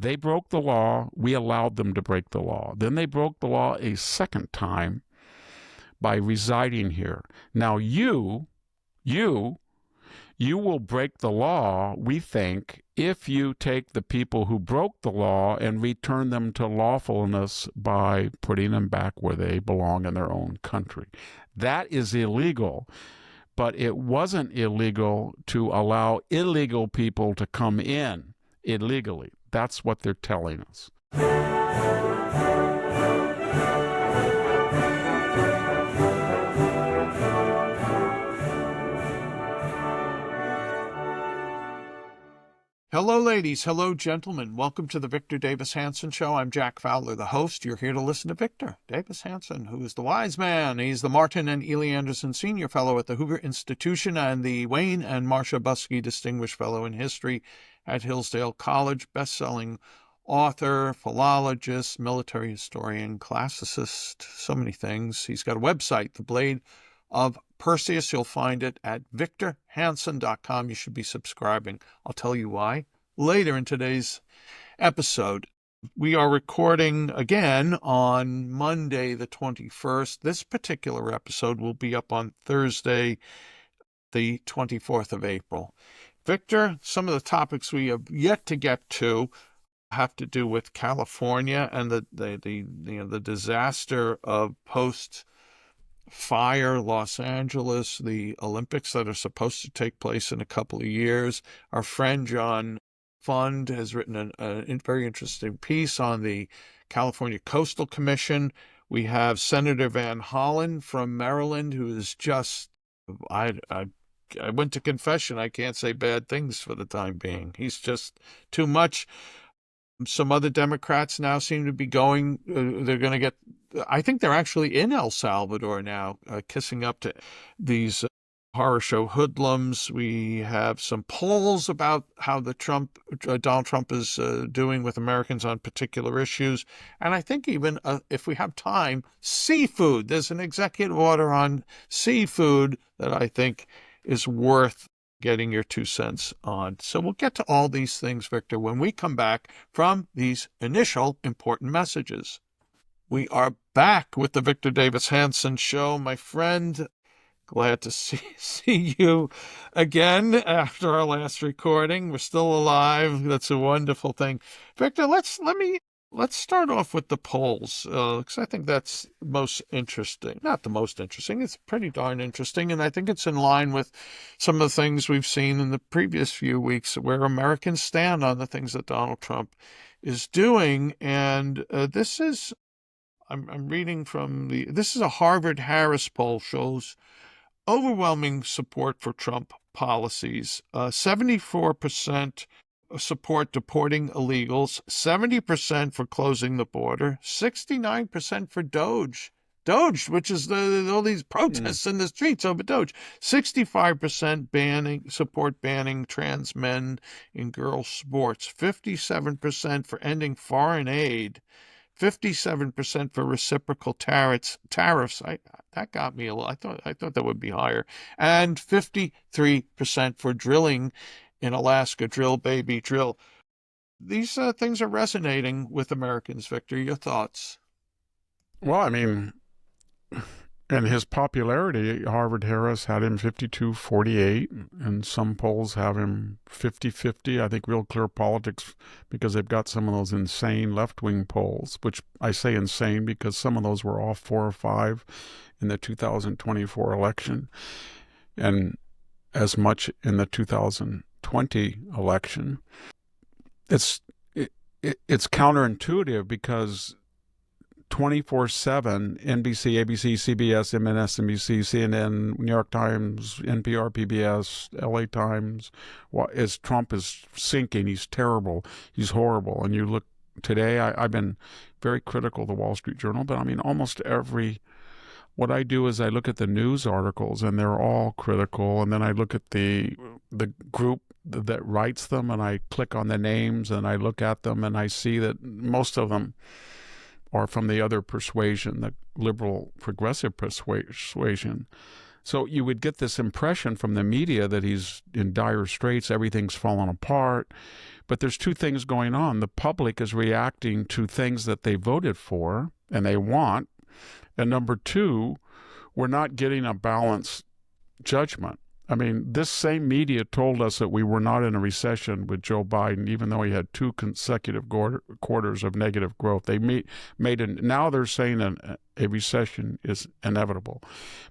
They broke the law. We allowed them to break the law. Then they broke the law a second time by residing here. Now you will break the law, we think, if you take the people who broke the law and return them to lawfulness by putting them back where they belong in their own country. That is illegal, but it wasn't illegal to allow illegal people to come in illegally. That's what they're telling us. Hello, ladies. Hello, gentlemen. Welcome to the Victor Davis Hanson Show. I'm Jack Fowler, the host. You're here to listen to Victor Davis Hanson, who is the wise man. He's the Martin and Ely Anderson Senior Fellow at the Hoover Institution and the Wayne and Marcia Buskey Distinguished Fellow in History at Hillsdale College, best-selling author, philologist, military historian, classicist, so many things. He's got a website, The Blade of Perseus. You'll find it at victorhanson.com. You should be subscribing. I'll tell you why later in today's episode. We are recording again on Monday, the 21st. This particular episode will be up on Thursday, the 24th of April. Victor, some of the topics we have yet to get to have to do with California and the disaster of post-fire Los Angeles, the Olympics that are supposed to take place in a couple of years. Our friend John Fund has written a very interesting piece on the California Coastal Commission. We have Senator Van Hollen from Maryland, who is just, I went to confession. I can't say bad things for the time being. He's just too much. Some other Democrats now seem to be going, they're going to get, I think they're actually in El Salvador now, kissing up to these horror show hoodlums. We have some polls about how Donald Trump is doing with Americans on particular issues. And I think even if we have time, seafood. There's an executive order on seafood that I think is worth getting your 2 cents on. So we'll get to all these things, Victor, when we come back from these initial important messages. We are back with the Victor Davis Hanson Show, my friend. Glad to see you again after our last recording. We're still alive. That's a wonderful thing. Victor, let's start off with the polls, because I think that's most interesting. Not the most interesting. It's pretty darn interesting, and I think it's in line with some of the things we've seen in the previous few weeks where Americans stand on the things that Donald Trump is doing. And this is, I'm reading from this is a Harvard-Harris poll, shows overwhelming support for Trump policies. 74% support deporting illegals, 70% for closing the border, 69% for Doge, which is all these protests in the streets over Doge, 65% support banning trans men in girls' sports, 57% for ending foreign aid, 57% for reciprocal tariffs. That got me a little. I thought that would be higher, and 53% for drilling in Alaska. Drill, baby, drill. These things are resonating with Americans. Victor, your thoughts? Well, I mean, and his popularity, Harvard-Harris had him 52-48, and some polls have him 50-50. I think Real Clear Politics, because they've got some of those insane left-wing polls, which I say insane because some of those were off 4 or 5 in the 2024 election, and as much in the 2020 election. It's counterintuitive because 24/7, NBC, ABC, CBS, MSNBC, CNN, New York Times, NPR, PBS, LA Times, Trump is sinking. He's terrible. He's horrible. And you look today, I've been very critical of the Wall Street Journal, but I mean, almost what I do is I look at the news articles and they're all critical. And then I look at the group that writes them and I click on the names and I look at them and I see that most of them are from the other persuasion, the liberal progressive persuasion. So you would get this impression from the media that he's in dire straits, everything's falling apart. But there's two things going on. The public is reacting to things that they voted for and they want. And number two, we're not getting a balanced judgment. I mean, this same media told us that we were not in a recession with Joe Biden, even though he had 2 consecutive quarters of negative growth. They now they're saying a recession is inevitable.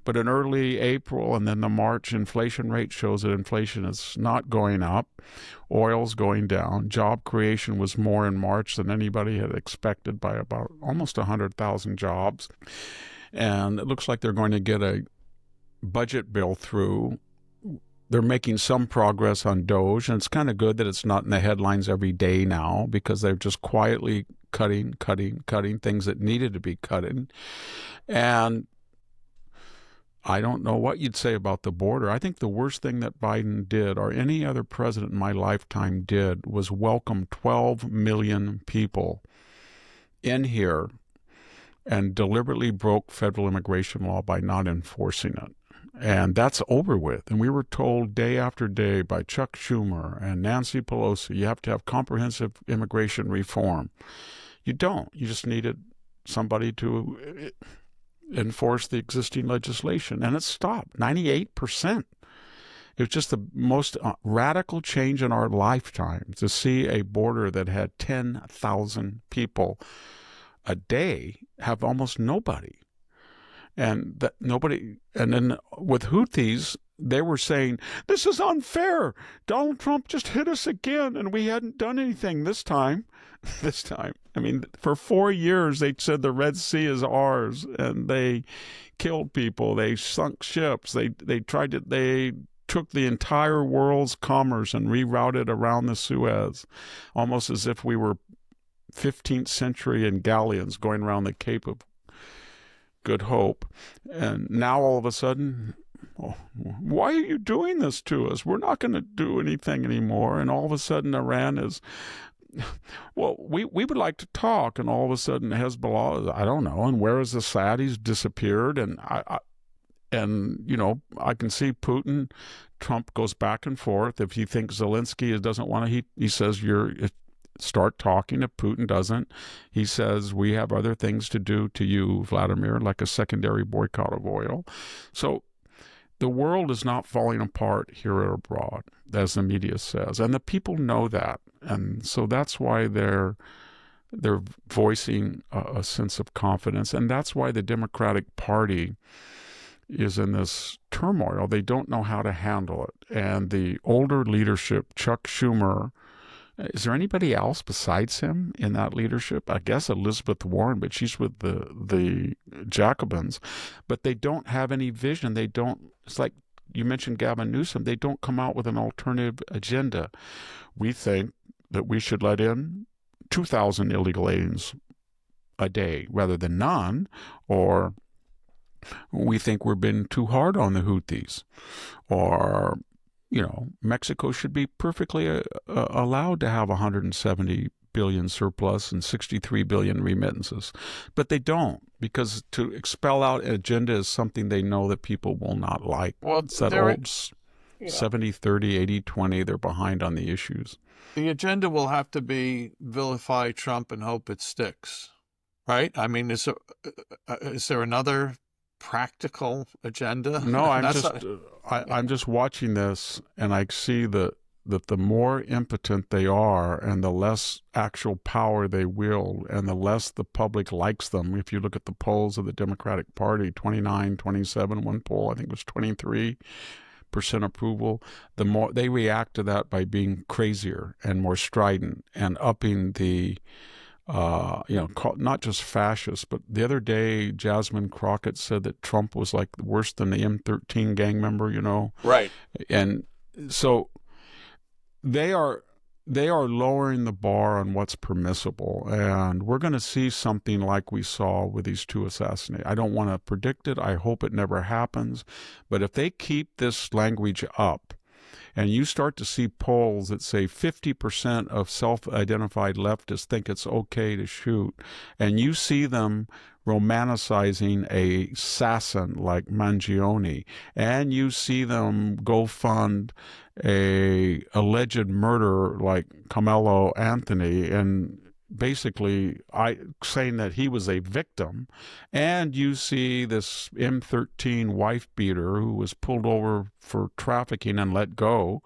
But in early April and then the March inflation rate shows that inflation is not going up. Oil's going down. Job creation was more in March than anybody had expected by about almost 100,000 jobs. And it looks like they're going to get a budget bill through. They're making some progress on Doge, and it's kind of good that it's not in the headlines every day now, because they're just quietly cutting things that needed to be cut. And I don't know what you'd say about the border. I think the worst thing that Biden did, or any other president in my lifetime did, was welcome 12 million people in here and deliberately broke federal immigration law by not enforcing it. And that's over with. And we were told day after day by Chuck Schumer and Nancy Pelosi, you have to have comprehensive immigration reform. You don't. You just needed somebody to enforce the existing legislation. And it stopped. 98%. It was just the most radical change in our lifetime to see a border that had 10,000 people a day have almost nobody. And that nobody, and then with Houthis, they were saying, this is unfair. Donald Trump just hit us again, and we hadn't done anything this time. I mean, for 4 years, they said the Red Sea is ours, and they killed people. They sunk ships. They took the entire world's commerce and rerouted around the Suez, almost as if we were 15th century in galleons going around the Cape of Good Hope. And now all of a sudden, why are you doing this to us? We're not going to do anything anymore. And all of a sudden Iran is, well, we would like to talk. And all of a sudden Hezbollah, I don't know. And where is Assad? He's disappeared. And I can see Putin, Trump goes back and forth. If he thinks Zelensky doesn't want to, he says start talking. If Putin doesn't, he says, we have other things to do to you, Vladimir, like a secondary boycott of oil. So the world is not falling apart here or abroad, as the media says. And the people know that. And so that's why they're voicing a sense of confidence. And that's why the Democratic Party is in this turmoil. They don't know how to handle it. And the older leadership, Chuck Schumer, is there anybody else besides him in that leadership? I guess Elizabeth Warren, but she's with the Jacobins. But they don't have any vision. They don't. It's like you mentioned Gavin Newsom. They don't come out with an alternative agenda. We think that we should let in 2,000 illegal aliens a day rather than none, or we think we're being too hard on the Houthis, or Mexico should be perfectly allowed to have 170 billion surplus and 63 billion remittances. But they don't, because to expel out an agenda is something they know that people will not like. Well, it's that old 70-30, 80-20. They're behind on the issues. The agenda will have to be vilify Trump and hope it sticks, right? I mean, is there another practical agenda? No, I'm just watching this, and I see that the more impotent they are and the less actual power they wield and the less the public likes them. If you look at the polls of the Democratic Party, 29, 27, one poll, I think it was 23% approval, the more they react to that by being crazier and more strident and upping the not just fascist, but the other day, Jasmine Crockett said that Trump was like worse than the M13 gang member, Right. And so they are lowering the bar on what's permissible, and we're going to see something like we saw with these two assassinations. I don't want to predict it. I hope it never happens. But if they keep this language up, and you start to see polls that say 50% of self-identified leftists think it's okay to shoot, and you see them romanticizing a assassin like Mangione, and you see them go fund a alleged murderer like Carmelo Anthony, and basically saying that he was a victim, and you see this M13 wife beater who was pulled over for trafficking and let go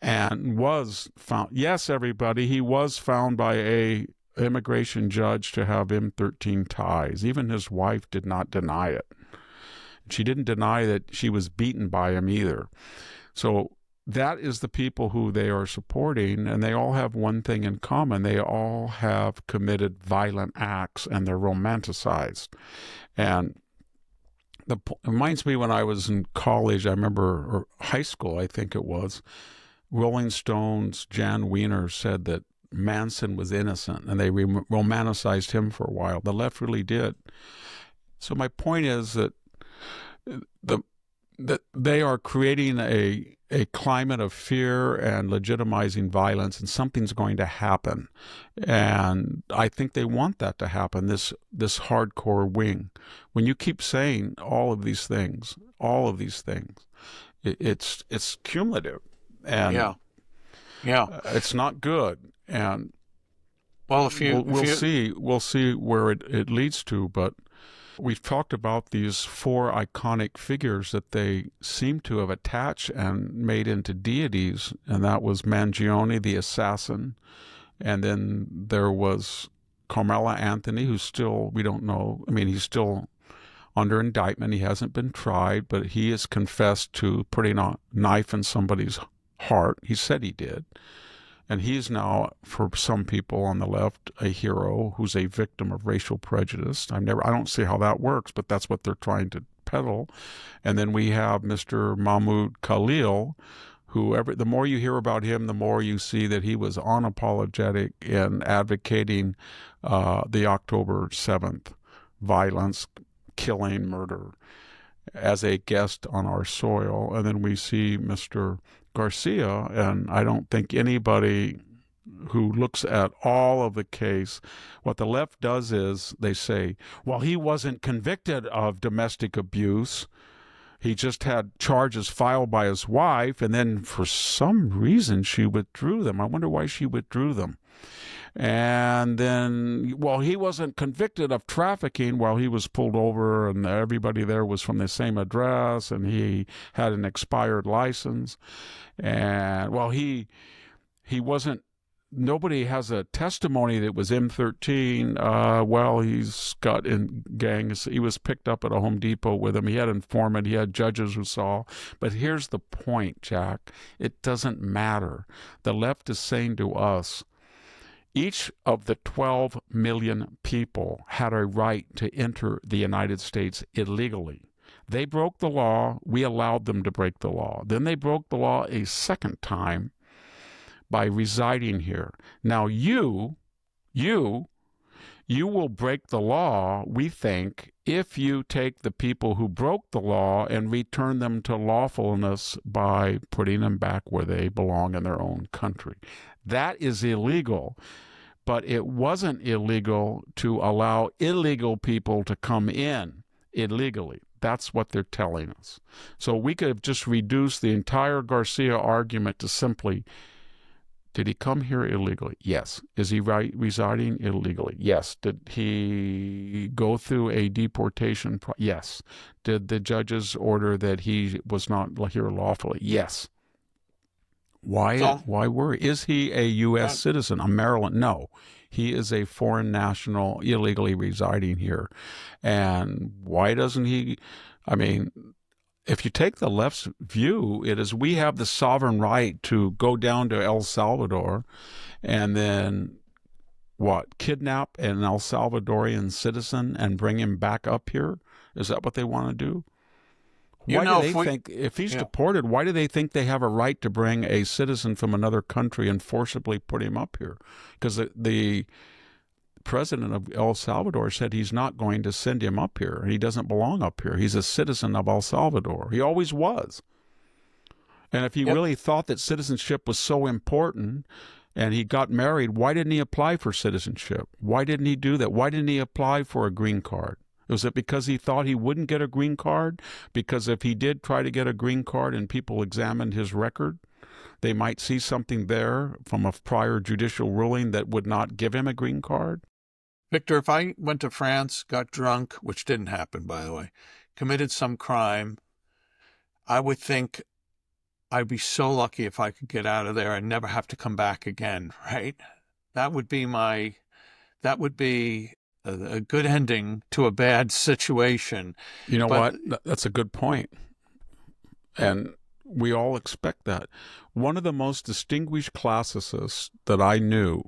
and was found. Yes, everybody, he was found by a immigration judge to have M13 ties. Even his wife did not deny it. She didn't deny that she was beaten by him either. So that is the people who they are supporting, and they all have one thing in common. They all have committed violent acts, and they're romanticized. And it reminds me when I was in college, I remember, or high school, I think it was, Rolling Stone's Jan Wiener said that Manson was innocent, and they romanticized him for a while. The left really did. So my point is that that they are creating a climate of fear and legitimizing violence, and something's going to happen. And I think they want that to happen, this hardcore wing. When you keep saying all of these things, it's cumulative. And it's not good. And well, we'll see where it leads to, but we've talked about these four iconic figures that they seem to have attached and made into deities, and that was Mangione, the assassin, and then there was Carmelo Anthony, who's still, we don't know, I mean, he's still under indictment. He hasn't been tried, but he has confessed to putting a knife in somebody's heart. He said he did. And he is now, for some people on the left, a hero who's a victim of racial prejudice. I don't see how that works, but that's what they're trying to peddle. And then we have Mr. Mahmoud Khalil, who the more you hear about him, the more you see that he was unapologetic in advocating the October 7th violence, killing, murder as a guest on our soil. And then we see Mr. Garcia, and I don't think anybody who looks at all of the case, what the left does is they say, well, he wasn't convicted of domestic abuse. He just had charges filed by his wife, and then for some reason she withdrew them. I wonder why she withdrew them. And then, well, he wasn't convicted of trafficking while he was pulled over, and everybody there was from the same address, and he had an expired license. And, well, he wasn't, nobody has a testimony that was M13. Well, he's got in gangs. He was picked up at a Home Depot with him. He had informant. He had judges who saw. But here's the point, Jack. It doesn't matter. The left is saying to us, each of the 12 million people had a right to enter the United States illegally. They broke the law. We allowed them to break the law. Then they broke the law a second time by residing here. Now you will break the law, we think, if you take the people who broke the law and return them to lawfulness by putting them back where they belong in their own country. That is illegal, but it wasn't illegal to allow illegal people to come in illegally. That's what they're telling us. So we could have just reduced the entire Garcia argument to simply, did he come here illegally? Yes. Is he residing illegally? Yes. Did he go through a deportation? Yes. Did the judges order that he was not here lawfully? Yes. Why worry? Is he a U.S. citizen, a Maryland? No. He is a foreign national illegally residing here. And why doesn't he? I mean, if you take the left's view, it is we have the sovereign right to go down to El Salvador and then kidnap an El Salvadorian citizen and bring him back up here? Is that what they want to do? Why do they think, if he's deported, why do they think they have a right to bring a citizen from another country and forcibly put him up here? Because the president of El Salvador said he's not going to send him up here. He doesn't belong up here. He's a citizen of El Salvador. He always was. And if he Yep. really thought that citizenship was so important and he got married, why didn't he apply for citizenship? Why didn't he do that? Why didn't he apply for a green card? Was it because he thought he wouldn't get a green card? Because if he did try to get a green card and people examined his record, they might see something there from a prior judicial ruling that would not give him a green card? Victor, if I went to France, got drunk, which didn't happen, by the way, committed some crime, I would think I'd be so lucky if I could get out of there and never have to come back again, right? That would be a good ending to a bad situation. You know But what? That's a good point. And we all expect that. One of the most distinguished classicists that I knew,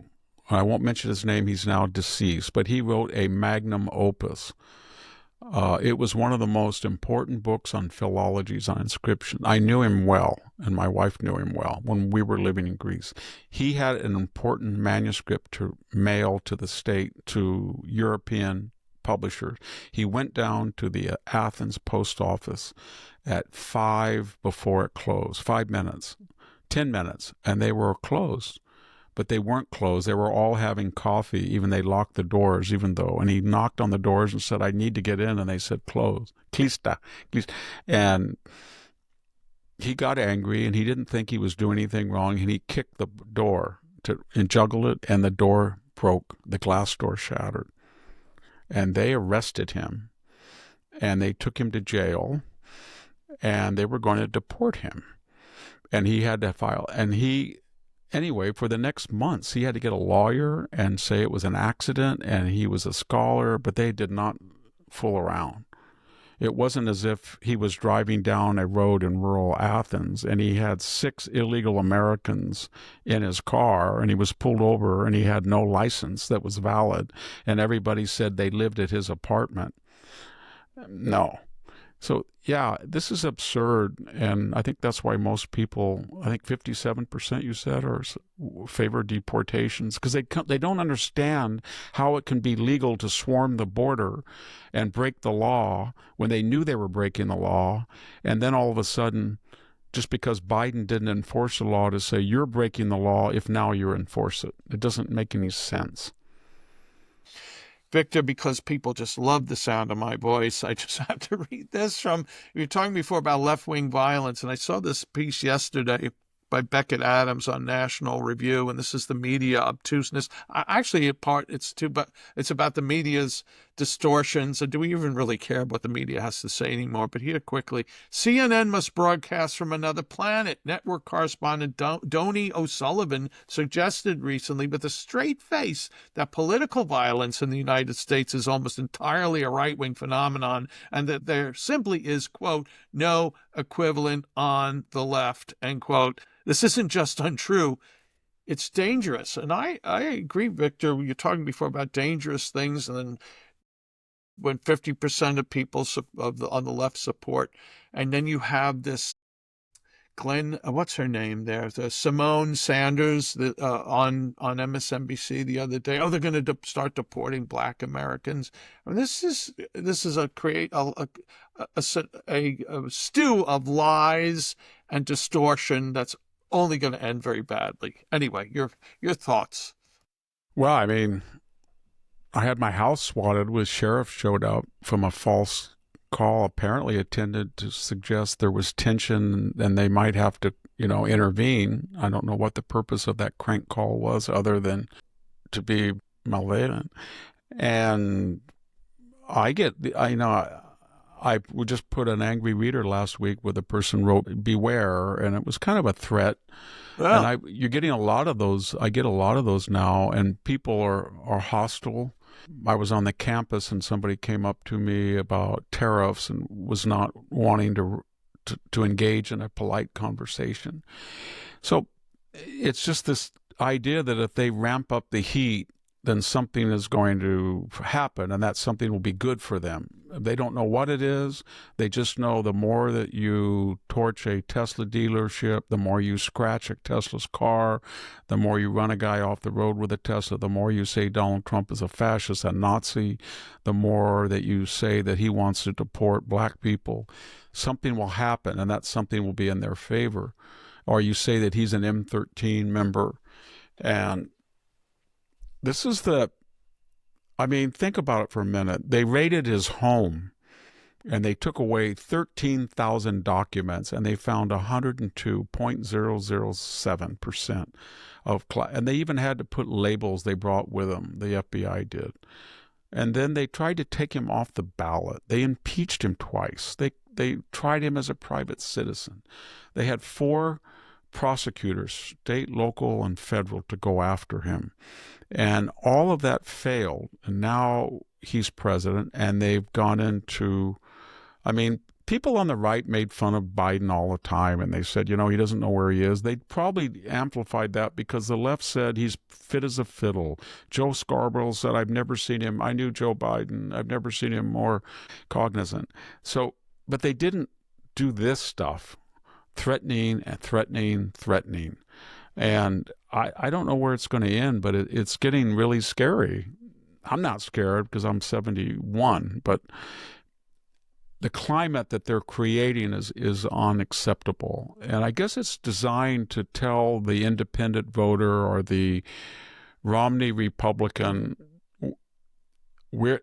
I won't mention his name, he's now deceased, but he wrote a magnum opus. It was one of the most important books on philologies, on inscription. I knew him well, and my wife knew him well when we were living in Greece. He had an important manuscript to mail to the state, to European publishers. He went down to the Athens post office at 5 before it closed, 5 minutes, 10 minutes, and they were closed. But they weren't closed. They were all having coffee. Even they locked the doors, even though. And he knocked on the doors and said, I need to get in. And they said, close. Klista. And he got angry, and he didn't think he was doing anything wrong. And he kicked the door and juggled it, and the door broke. The glass door shattered. And they arrested him, and they took him to jail, and they were going to deport him. And he had to file. Anyway, for the next months, he had to get a lawyer and say it was an accident and he was a scholar, but they did not fool around. It wasn't as if he was driving down a road in rural Athens and he had 6 illegal Americans in his car and he was pulled over and he had no license that was valid and everybody said they lived at his apartment. No. So, yeah, this is absurd, and I think that's why most people, I think 57% you said, favor deportations, because they don't understand how it can be legal to swarm the border and break the law when they knew they were breaking the law, and then all of a sudden, just because Biden didn't enforce the law, to say you're breaking the law if now you enforce it. It doesn't make any sense. Victor, because people just love the sound of my voice, I just have to read this from, you were talking before about left-wing violence, and I saw this piece yesterday by Beckett Adams on National Review, and this is the media obtuseness. Actually, it's about the media's distortions. And do we even really care what the media has to say anymore? But here quickly, CNN must broadcast from another planet. Network correspondent Donnie O'Sullivan suggested recently with a straight face that political violence in the United States is almost entirely a right-wing phenomenon and that there simply is, quote, no equivalent on the left, end quote. This isn't just untrue, it's dangerous. And I agree, Victor, you're talking before about dangerous things, and then when 50% of people on the left support, and then you have this what's her name there? Simone Sanders on MSNBC the other day. Oh, they're going to start deporting Black Americans. I mean, this is a stew of lies and distortion that's only going to end very badly. Anyway, your thoughts. Well, I mean, I had my house swatted when sheriff showed up from a false call, apparently intended to suggest there was tension and they might have to, intervene. I don't know what the purpose of that crank call was other than to be malevolent. And I would just put an angry reader last week where the person wrote beware, and it was kind of a threat. Well, And you're getting a lot of those. I get a lot of those now, and people are hostile. I was on the campus and somebody came up to me about tariffs and was not wanting to engage in a polite conversation. So it's just this idea that if they ramp up the heat then something is going to happen, and that something will be good for them. They don't know what it is. They just know the more that you torch a Tesla dealership, the more you scratch a Tesla's car, the more you run a guy off the road with a Tesla, the more you say Donald Trump is a fascist, a Nazi, the more that you say that he wants to deport black people, something will happen, and that something will be in their favor. Or you say that he's an M13 member, and this is think about it for a minute. They raided his home and they took away 13,000 documents and they found 102.007% and they even had to put labels they brought with them, the FBI did. And then they tried to take him off the ballot. They impeached him twice. They tried him as a private citizen. They had 4 prosecutors, state, local, and federal, to go after him. And all of that failed. And now he's president, and they've gone into, people on the right made fun of Biden all the time, and they said, he doesn't know where he is. They probably amplified that because the left said he's fit as a fiddle. Joe Scarborough said, I've never seen him. I knew Joe Biden. I've never seen him more cognizant. So, but they didn't do this stuff, threatening and threatening. And I don't know where it's going to end, but it's getting really scary. I'm not scared because I'm 71, but the climate that they're creating is unacceptable. And I guess it's designed to tell the independent voter or the Romney Republican, we're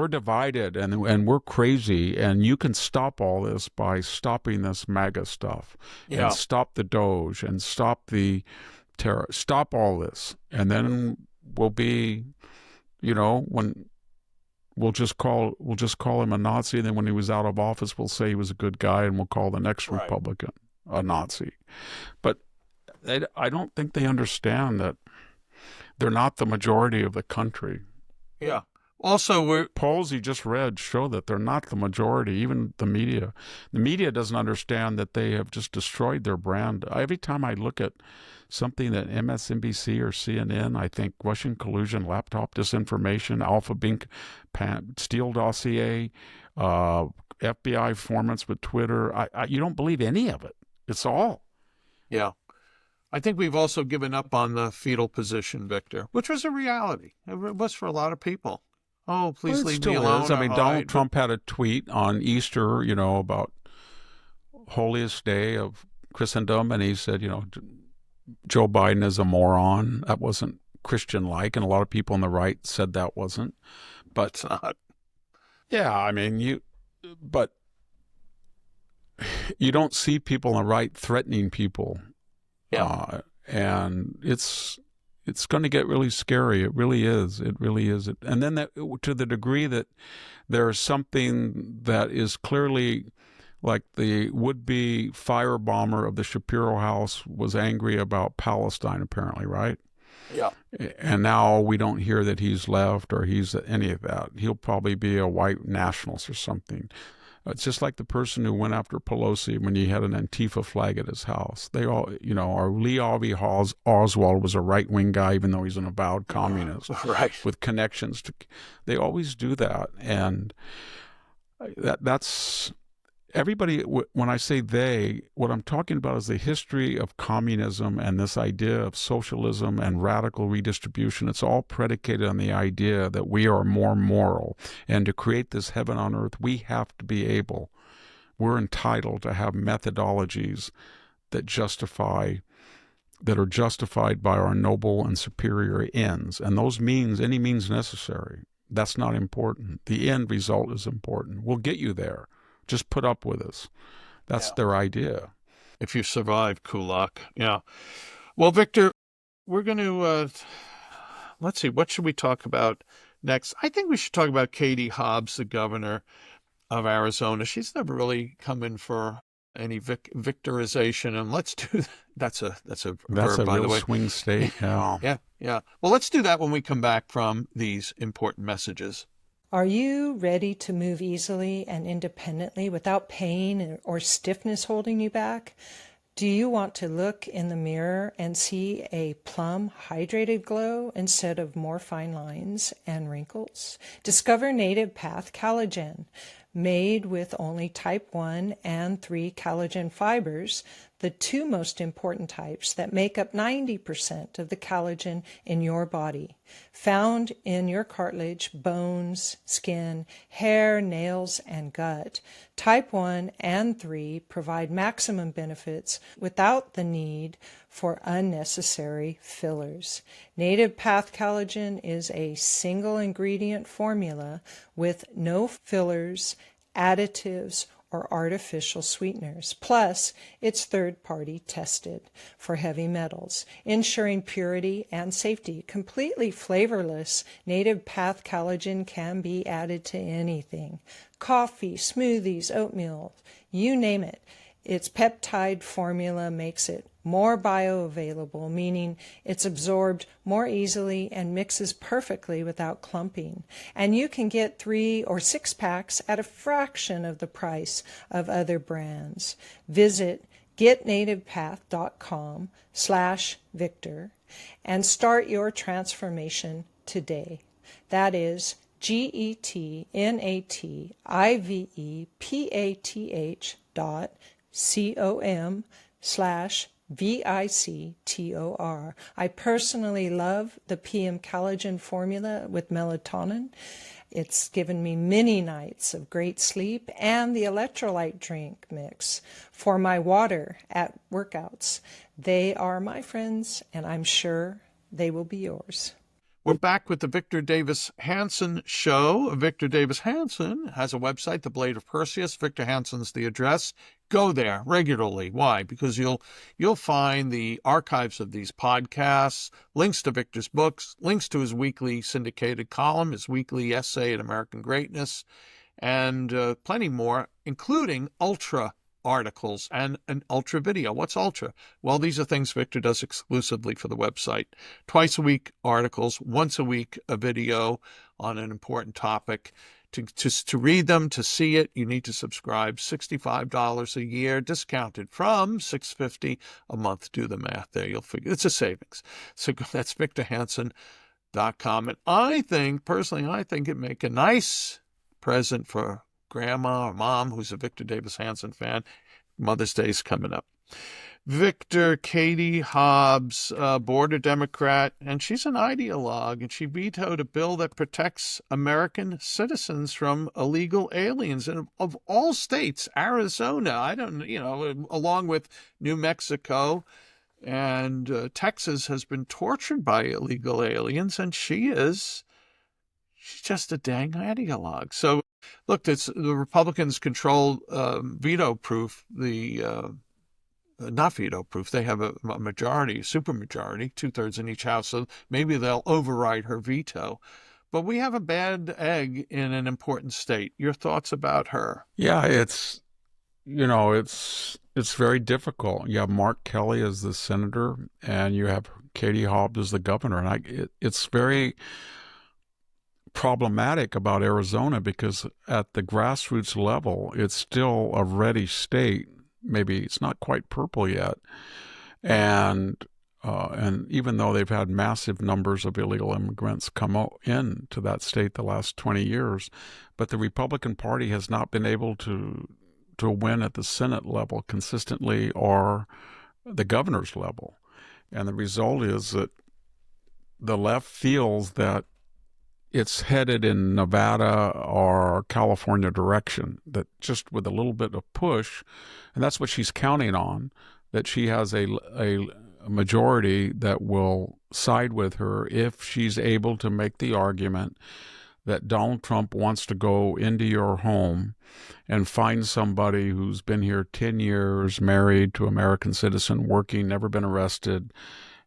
divided and we're crazy, and you can stop all this by stopping this MAGA stuff, and stop the Doge and stop the terror, stop all this, and then we'll be, when we'll just call him a Nazi, and then when he was out of office, we'll say he was a good guy, and we'll call the next Republican a Nazi. But I don't think they understand that they're not the majority of the country. Yeah. Also, polls you just read show that they're not the majority, even the media. The media doesn't understand that they have just destroyed their brand. Every time I look at something that MSNBC or CNN, I think Russian collusion, laptop disinformation, Alpha Bink, Steele dossier, FBI informants with Twitter. You don't believe any of it. It's all. Yeah. I think we've also given up on the fetal position, Victor, which was a reality. It was for a lot of people. Oh, please leave me alone. Donald Trump had a tweet on Easter, about holiest day of Christendom, and he said, Joe Biden is a moron. That wasn't Christian-like, and a lot of people on the right said that wasn't. But it's not. Yeah, but you don't see people on the right threatening people. Yeah. And it's going to get really scary. It really is. It really is. And then to the degree that there's something that is clearly like the would-be firebomber of the Shapiro House was angry about Palestine, apparently, right? Yeah. And now we don't hear that he's left or he's any of that. He'll probably be a white nationalist or something. It's just like the person who went after Pelosi when he had an Antifa flag at his house. They all, or Lee Harvey Oswald was a right-wing guy, even though he's an avowed communist, right? With connections to. They always do that, and that's everybody. When I say they, what I'm talking about is the history of communism and this idea of socialism and radical redistribution. It's all predicated on the idea that we are more moral, and to create this heaven on earth, we're entitled to have methodologies that are justified by our noble and superior ends, and those means, any means necessary. That's not important. The end result is important. We'll get you there. Just put up with us. That's their idea. If you survive, Kulak. Yeah. Well, Victor, we're going to, let's see, what should we talk about next? I think we should talk about Katie Hobbes, the governor of Arizona. She's never really come in for any victorization, and let's do that's a verb, by the way. Swing state. Yeah. Yeah. Well, let's do that when we come back from these important messages. Are you ready to move easily and independently without pain or stiffness holding you back? Do you want to look in the mirror and see a plumb hydrated glow instead of more fine lines and wrinkles? Discover Native Path Collagen. Made with only type 1 and 3 collagen fibers, the two most important types that make up 90% of the collagen in your body, found in your cartilage, bones, skin, hair, nails, and gut. Type 1 and 3 provide maximum benefits without the need for unnecessary fillers. Native Path Collagen is a single ingredient formula with no fillers, additives, or artificial sweeteners. Plus, it's third-party tested for heavy metals, ensuring purity and safety. Completely flavorless, Native Path Collagen can be added to anything. Coffee, smoothies, oatmeal, you name it. Its peptide formula makes it more bioavailable, meaning it's absorbed more easily and mixes perfectly without clumping. And you can get 3 or 6 packs at a fraction of the price of other brands. Visit getnativepath.com/Victor and start your transformation today. That is getnativepath.com/VICTOR. I personally love the PM Collagen formula with melatonin. It's given me many nights of great sleep, and the electrolyte drink mix for my water at workouts. They are my friends, and I'm sure they will be yours. We're back with the Victor Davis Hanson Show. Victor Davis Hanson has a website, The Blade of Perseus. Victor Hanson's the address. Go there regularly. Why? Because you'll find the archives of these podcasts, links to Victor's books, links to his weekly syndicated column, his weekly essay in American Greatness, and plenty more, including ultra articles and an ultra video. What's ultra? Well, these are things Victor does exclusively for the website. Twice a week articles, once a week a video on an important topic. To read them, to see it, you need to subscribe. $65 a year, discounted from $650 a month. Do the math there. You'll figure it's a savings. So that's victorhanson.com. And I think it'd make a nice present for grandma or mom who's a Victor Davis Hanson fan. Mother's Day is coming up. Victor, Katie Hobbes, border Democrat, and she's an ideologue, and she vetoed a bill that protects American citizens from illegal aliens. And of all states, Arizona, along with New Mexico and Texas has been tortured by illegal aliens, and she's just a dang ideologue. So, look, the Republicans control veto-proof, not veto-proof. They have a majority, supermajority, 2/3 in each house, so maybe they'll override her veto. But we have a bad egg in an important state. Your thoughts about her? Yeah, it's very difficult. You have Mark Kelly as the senator, and you have Katie Hobbes as the governor, and it's very problematic about Arizona because at the grassroots level, it's still a reddish state. Maybe it's not quite purple yet, and even though they've had massive numbers of illegal immigrants come into that state the last 20 years, but the Republican Party has not been able to win at the Senate level consistently or the governor's level, and the result is that the left feels that it's headed in Nevada or California direction, that just with a little bit of push, and that's what she's counting on, that she has a majority that will side with her if she's able to make the argument that Donald Trump wants to go into your home and find somebody who's been here 10 years, married to an American citizen, working, never been arrested,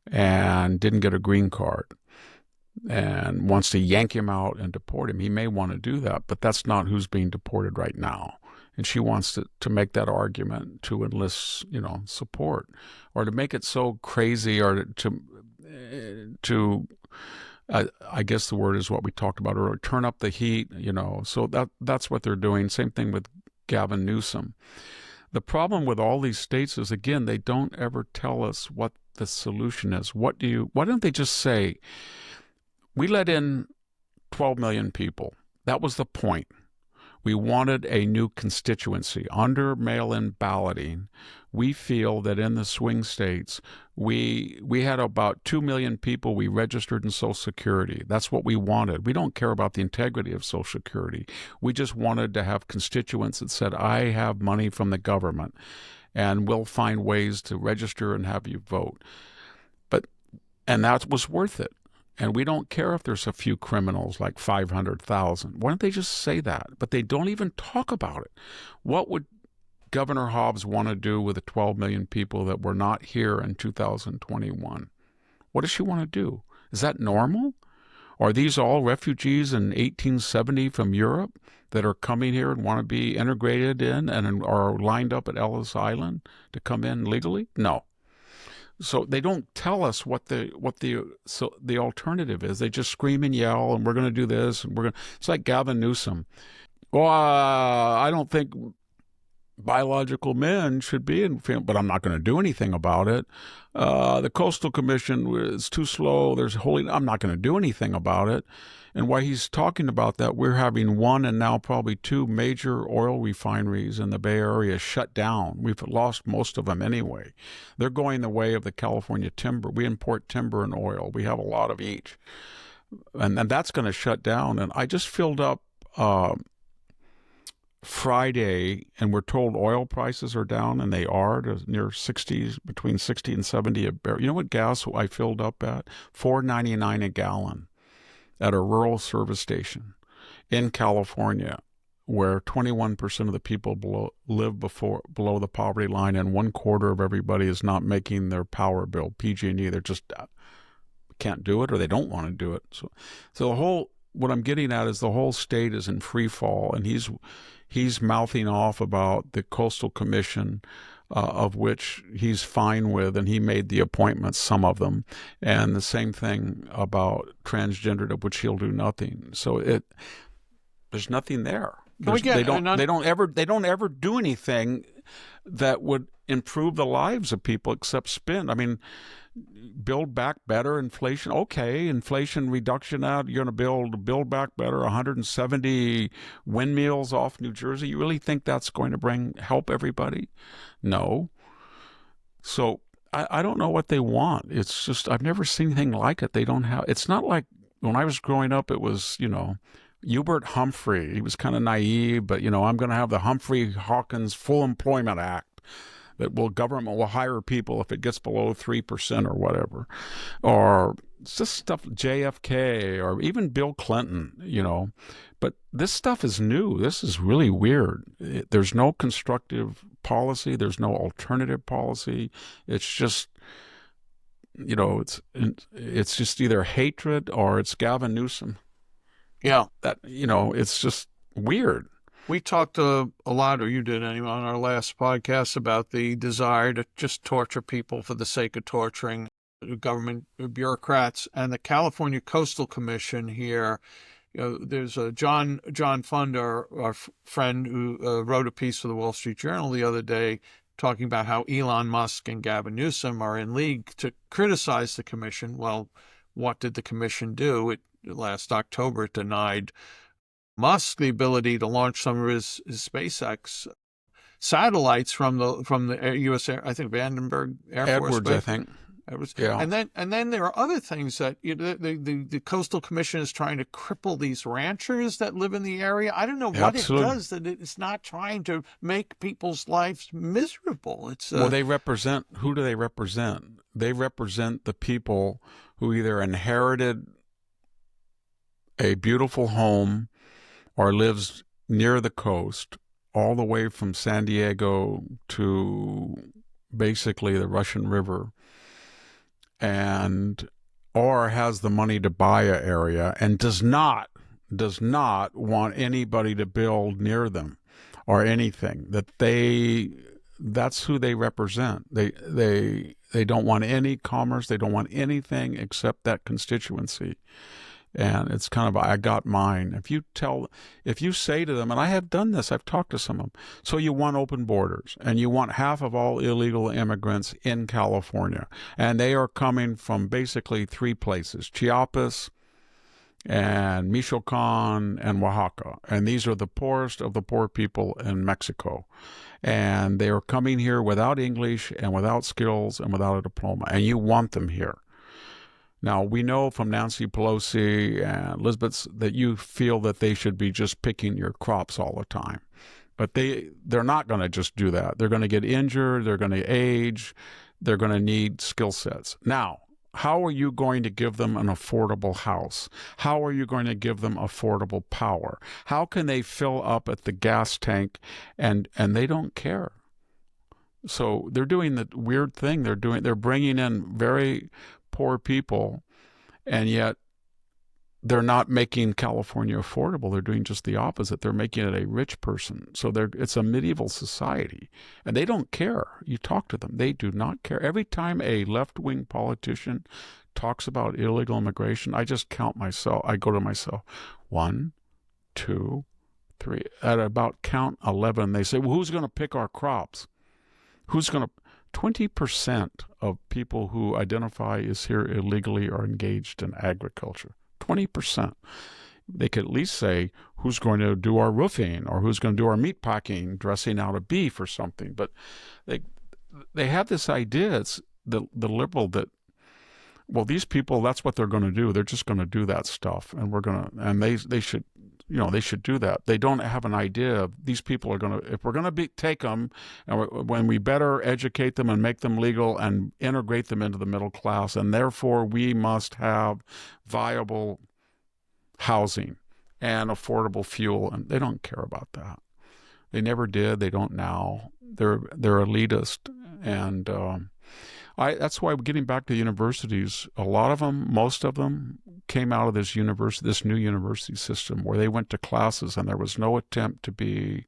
and didn't get a green card, and wants to yank him out and deport him. He may want to do that, but that's not who's being deported right now. And she wants to make that argument to enlist, support, or to make it so crazy, or to I guess the word is what we talked about earlier, turn up the heat, So that's what they're doing. Same thing with Gavin Newsom. The problem with all these states is, again, they don't ever tell us what the solution is. Why don't they just say, we let in 12 million people. That was the point. We wanted a new constituency. Under mail-in balloting, we feel that in the swing states, we had about 2 million people we registered in Social Security. That's what we wanted. We don't care about the integrity of Social Security. We just wanted to have constituents that said, I have money from the government, and we'll find ways to register and have you vote. And that was worth it. And we don't care if there's a few criminals, like 500,000. Why don't they just say that? But they don't even talk about it. What would Governor Hobbes want to do with the 12 million people that were not here in 2021? What does she want to do? Is that normal? Are these all refugees in 1870 from Europe that are coming here and want to be integrated in and are lined up at Ellis Island to come in legally? No. So they don't tell us what the alternative is. They just scream and yell, and we're going to do this, and it's like Gavin Newsom. Well, I don't think biological men should be in, but I'm not going to do anything about it. The Coastal Commission is too slow. I'm not going to do anything about it. And while he's talking about that, we're having one and now probably two major oil refineries in the Bay Area shut down. We've lost most of them anyway. They're going the way of the California timber. We import timber and oil. We have a lot of each. And that's going to shut down. And I just filled up Friday, and we're told oil prices are down, and they are to near 60, between 60 and 70 a barrel. You know what gas I filled up at? $4.99 a gallon at a rural service station in California, where 21% of the people live below the poverty line, and 1/4 of everybody is not making their power bill, PG&E. They're just can't do it, or they don't want to do it. So what I'm getting at is the whole state is in free fall, and he's mouthing off about the Coastal Commission, of which he's fine with, and he made the appointments, some of them, and the same thing about transgender, of which he'll do nothing. So there's nothing there. They don't ever do anything that would improve the lives of people except spend. I mean, build back better, inflation. Okay, Inflation Reduction Act, you're going to build back better, 170 windmills off New Jersey. You really think that's going to help everybody? No. So I don't know what they want. It's just, I've never seen anything like it. It's not like when I was growing up, it was, Hubert Humphrey. He was kind of naive, but, I'm going to have the Humphrey-Hawkins Full Employment Act. That government will hire people if it gets below 3% or whatever, or it's just stuff, JFK, or even Bill Clinton, But this stuff is new. This is really weird. There's no constructive policy. There's no alternative policy. It's just, it's just either hatred or it's Gavin Newsom. Yeah, it's just weird. We talked a lot, or you did anyway, on our last podcast about the desire to just torture people for the sake of torturing government bureaucrats. And the California Coastal Commission here, there's a John Fund, our friend, who wrote a piece for the Wall Street Journal the other day talking about how Elon Musk and Gavin Newsom are in league to criticize the commission. Well, what did the commission do? Last October, it denied Musk the ability to launch some of his SpaceX satellites from the U.S. I think Vandenberg Air Force Edwards, Base. I think. Edwards. Yeah. And then there are other things that the Coastal Commission is trying to cripple these ranchers that live in the area. I don't know what Absolutely. it does that it's not trying to make people's lives miserable. It's well, they represent. Who do they represent? They represent the people who either inherited a beautiful home or lives near the coast, all the way from San Diego to basically the Russian River, or has the money to buy an area and does not want anybody to build near them or anything. That's who they represent. They don't want any commerce. They don't want anything except that constituency. And it's kind of, I got mine. If you say to them, and I have done this, I've talked to some of them, so you want open borders, and you want half of all illegal immigrants in California, and they are coming from basically three places: Chiapas and Michoacan and Oaxaca. And these are the poorest of the poor people in Mexico. And they are coming here without English and without skills and without a diploma, and you want them here. Now, we know from Nancy Pelosi and Elizabeth that you feel that they should be just picking your crops all the time. But they're not going to just do that. They're going to get injured. They're going to age. They're going to need skill sets. Now, how are you going to give them an affordable house? How are you going to give them affordable power? How can they fill up at the gas tank and they don't care? So they're doing the weird thing. They're bringing in very poor people, and yet they're not making California affordable. They're doing just the opposite. They're making it a rich person. So it's a medieval society, and they don't care. You talk to them, they do not care. Every time a left-wing politician talks about illegal immigration, I just count myself. I go to myself, 1, 2, 3. At about count 11, they say, well, who's going to pick our crops? Who's going to 20% of people who identify as here illegally are engaged in agriculture. 20%. They could at least say who's going to do our roofing or who's going to do our meat packing, dressing out a beef or something. But they have this idea, it's the liberal, that, well, these people, that's what they're going to do. They're just going to do that stuff, and they should, they should do that. They don't have an idea of these people are going to, if we're going to take them, and when we better educate them and make them legal and integrate them into the middle class, and therefore we must have viable housing and affordable fuel, and they don't care about that. They never did. They don't now. They're elitist, and that's why, getting back to the universities, a lot of them, most of them, came out of this new university system where they went to classes and there was no attempt to be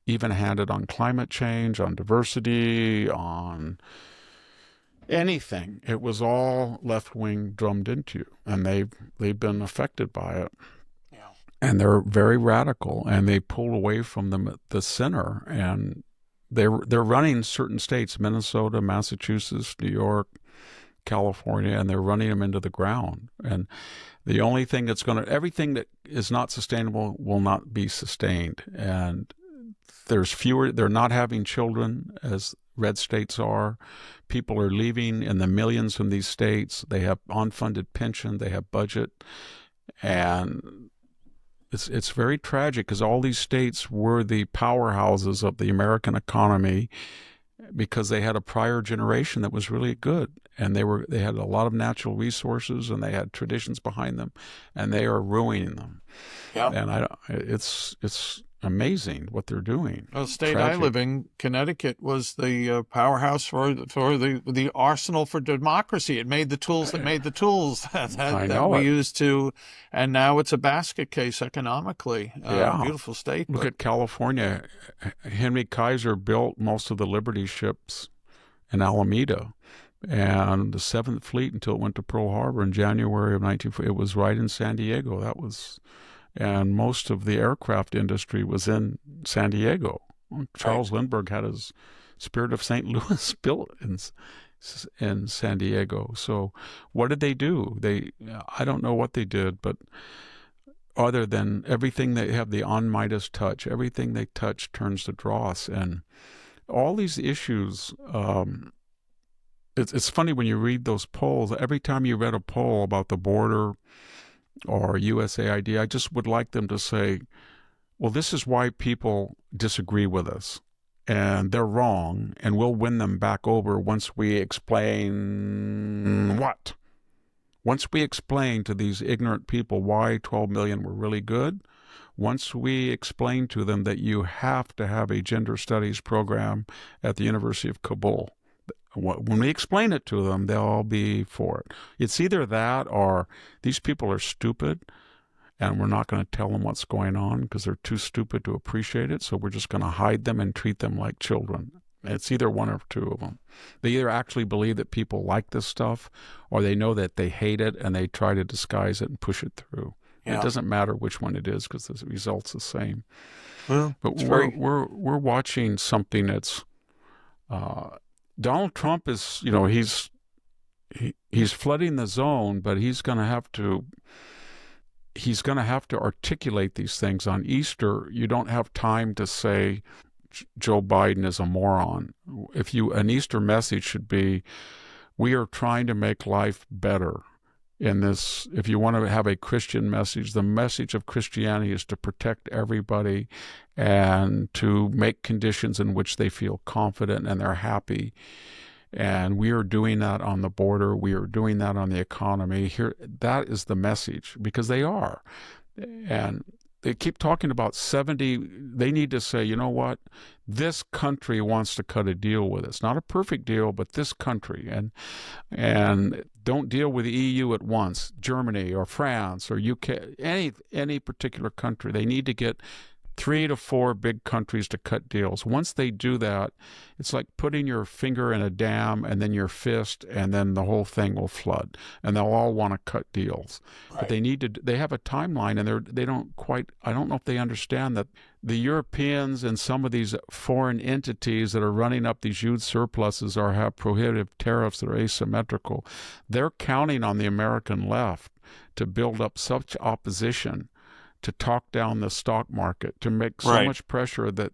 even-handed on climate change, on diversity, on anything. It was all left-wing drummed into you, and they've been affected by it. Yeah. And they're very radical, and they pull away from them at the center, and they're running certain states, Minnesota, Massachusetts, New York, California, and they're running them into the ground. And the only thing everything that is not sustainable will not be sustained. And they're not having children as red states are. People are leaving in the millions from these states. They have unfunded pension, they have budget, and it's very tragic because all these states were the powerhouses of the American economy because they had a prior generation that was really good, and they had a lot of natural resources, and they had traditions behind them, and they are ruining them. Yeah. And it's amazing what they're doing. Well, the state I live in, Connecticut, was the powerhouse for the arsenal for democracy. It made the tools that made the tools that we used to, and now it's a basket case economically. Beautiful state. Look at California. Henry Kaiser built most of the Liberty ships in Alameda, and the 7th Fleet, until it went to Pearl Harbor in January of 1940, it was right in San Diego. And most of the aircraft industry was in San Diego. Charles Lindbergh had his Spirit of St. Louis built in San Diego. So what did they do? I don't know what they did, but other than everything, they have the on Midas touch. Everything they touch turns to dross. And all these issues, it's funny when you read those polls. Every time you read a poll about the border or USAID, I just would like them to say, well, this is why people disagree with us, and they're wrong, and we'll win them back over once we explain what? Once we explain to these ignorant people why 12 million were really good, once we explain to them that you have to have a gender studies program at the University of Kabul, when we explain it to them, they'll all be for it. It's either that or these people are stupid and we're not going to tell them what's going on because they're too stupid to appreciate it, so we're just going to hide them and treat them like children. It's either one or two of them. They either actually believe that people like this stuff, or they know that they hate it and they try to disguise it and push it through. Yeah. It doesn't matter which one it is because the result's the same. Well, but we're watching something that's Donald Trump is, he's flooding the zone, but he's going to have to articulate these things. On Easter, you don't have time to say Joe Biden is a moron. An Easter message should be, we are trying to make life better in this. If you want to have a Christian message, the message of Christianity is to protect everybody and to make conditions in which they feel confident and they're happy. And we are doing that on the border. We are doing that on the economy. Here, that is the message, because they are. And they keep talking about 70. They need to say, you know what? This country wants to cut a deal with us. Not a perfect deal, but this country. And don't deal with the EU at once, Germany or France or UK, any particular country. They need to get 3 to 4 big countries to cut deals. Once they do that, it's like putting your finger in a dam and then your fist, and then the whole thing will flood, and they'll all want to cut deals. Right. But they have a timeline, and they don't quite, I don't know if they understand that the Europeans and some of these foreign entities that are running up these huge surpluses or have prohibitive tariffs that are asymmetrical, they're counting on the American left to build up such opposition to talk down the stock market, to make so much pressure that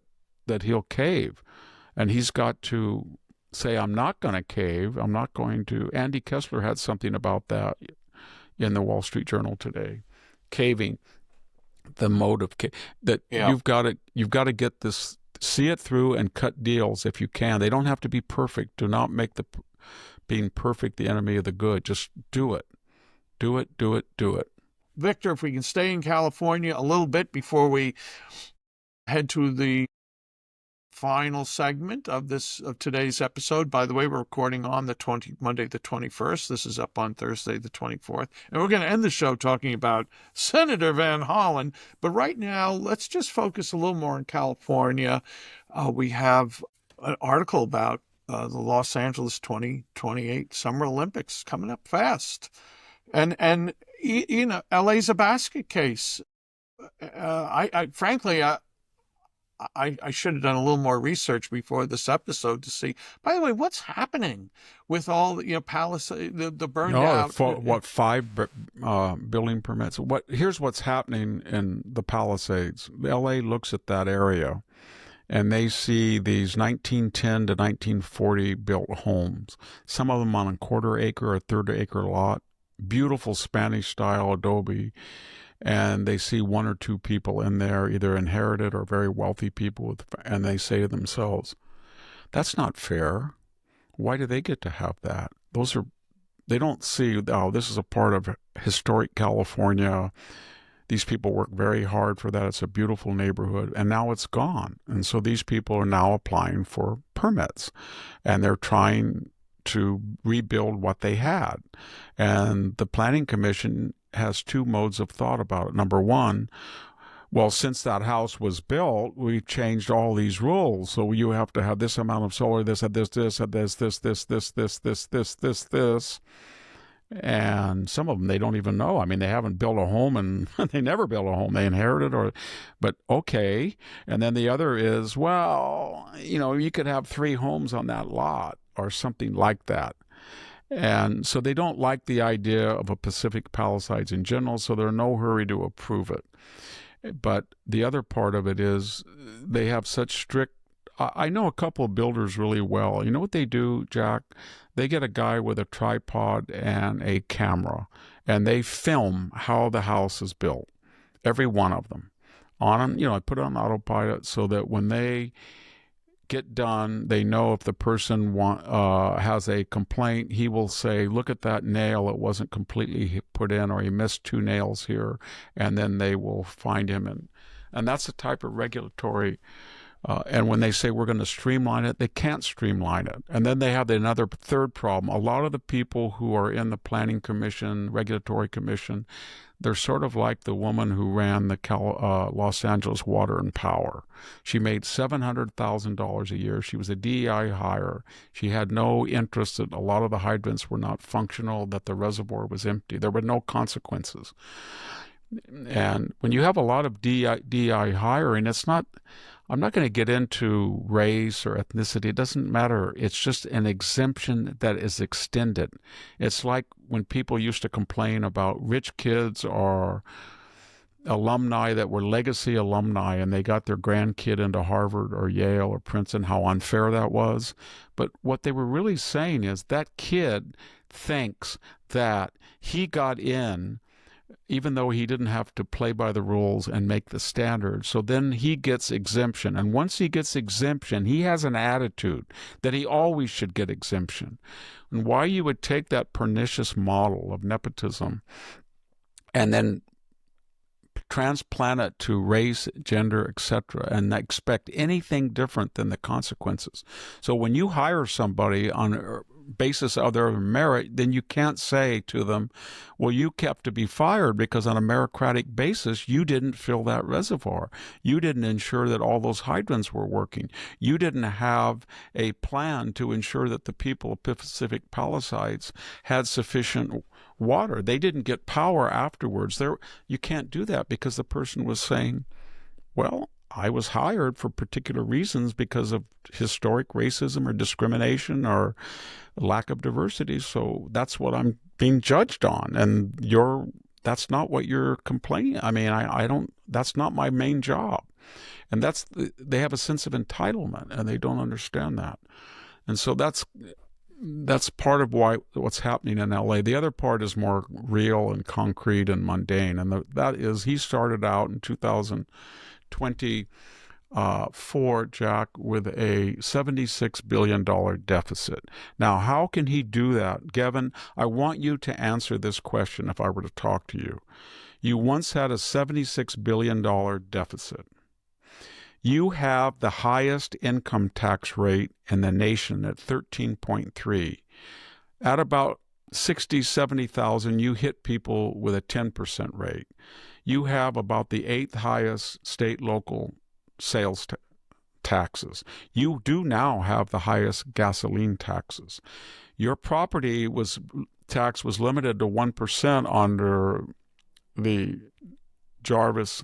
he'll cave. And he's got to say, I'm not going to cave. I'm not going to. Andy Kessler had something about that in the Wall Street Journal today. Caving, the mode of that. Yeah. You've got to get this, see it through and cut deals if you can. They don't have to be perfect. Do not make being perfect the enemy of the good. Just do it. Do it, do it, do it. Victor, if we can stay in California a little bit before we head to the final segment of today's episode. By the way, we're recording on Monday the 21st. This is up on Thursday the 24th. And we're going to end the show talking about Senator Van Hollen. But right now, let's just focus a little more on California. We have an article about the Los Angeles 2028 Summer Olympics coming up fast. And LA's a basket case. Frankly, I should have done a little more research before this episode to see. By the way, what's happening with all the Palisades, the burned out? 5 building permits? Here's what's happening in the Palisades. LA looks at that area, and they see these 1910 to 1940 built homes. Some of them on a 1/4 acre or 1/3 acre lot. Beautiful Spanish-style adobe, and they see 1 or 2 people in there, either inherited or very wealthy people, and they say to themselves, that's not fair. Why do they get to have that? They don't see, this is a part of historic California. These people work very hard for that. It's a beautiful neighborhood, and now it's gone. And so these people are now applying for permits, and they're trying to rebuild what they had. And the Planning Commission has 2 modes of thought about it. Number one, well, since that house was built, we've changed all these rules. So you have to have this amount of solar, this. And some of them, they don't even know. I mean, they haven't built a home, and they never built a home. They inherited but okay. And then the other is, well, you could have 3 homes on that lot or something like that. And so they don't like the idea of a Pacific Palisades in general, so they're in no hurry to approve it. But the other part of it is they have such strict, I know a couple of builders really well. You know what they do, Jack? They get a guy with a tripod and a camera, and they film how the house is built, every one of them. I put it on autopilot so that when they get done, they know if the person has a complaint, he will say, look at that nail, it wasn't completely put in, or he missed 2 nails here, and then they will find him. And that's the type of regulatory And when they say we're going to streamline it, they can't streamline it. And then they have another third problem. A lot of the people who are in the Planning Commission, Regulatory Commission, they're sort of like the woman who ran the Los Angeles Water and Power. She made $700,000 a year. She was a DEI hire. She had no interest that a lot of the hydrants were not functional, that the reservoir was empty. There were no consequences. And when you have a lot of DEI hiring, it's not, I'm not going to get into race or ethnicity. It doesn't matter. It's just an exemption that is extended. It's like when people used to complain about rich kids or alumni that were legacy alumni and they got their grandkid into Harvard or Yale or Princeton, how unfair that was. But what they were really saying is that kid thinks that he got in even though he didn't have to play by the rules and make the standards. So then he gets exemption. And once he gets exemption, he has an attitude that he always should get exemption. And why you would take that pernicious model of nepotism and then transplant it to race, gender, etc., and expect anything different than the consequences. So when you hire somebody on a basis of their merit, then you can't say to them, well, you kept to be fired because on a meritocratic basis, you didn't fill that reservoir. You didn't ensure that all those hydrants were working. You didn't have a plan to ensure that the people of Pacific Palisades had sufficient water. They didn't get power afterwards. You can't do that because the person was saying, well, I was hired for particular reasons because of historic racism or discrimination or lack of diversity. So that's what I'm being judged on. And that's not what you're complaining. I mean, I don't, that's not my main job. And they have a sense of entitlement and they don't understand that. And so that's part of what's happening in LA. The other part is more real and concrete and mundane. And that is, he started out in 2024, Jack, with a $76 billion deficit. Now, how can he do that? Gavin, I want you to answer this question if I were to talk to you. You once had a $76 billion deficit. You have the highest income tax rate in the nation at 13.3. At about 60, 70,000, you hit people with a 10% rate. You have about the 8th highest state local sales taxes. You do now have the highest gasoline taxes. Your property tax was limited to 1% under the Jarvis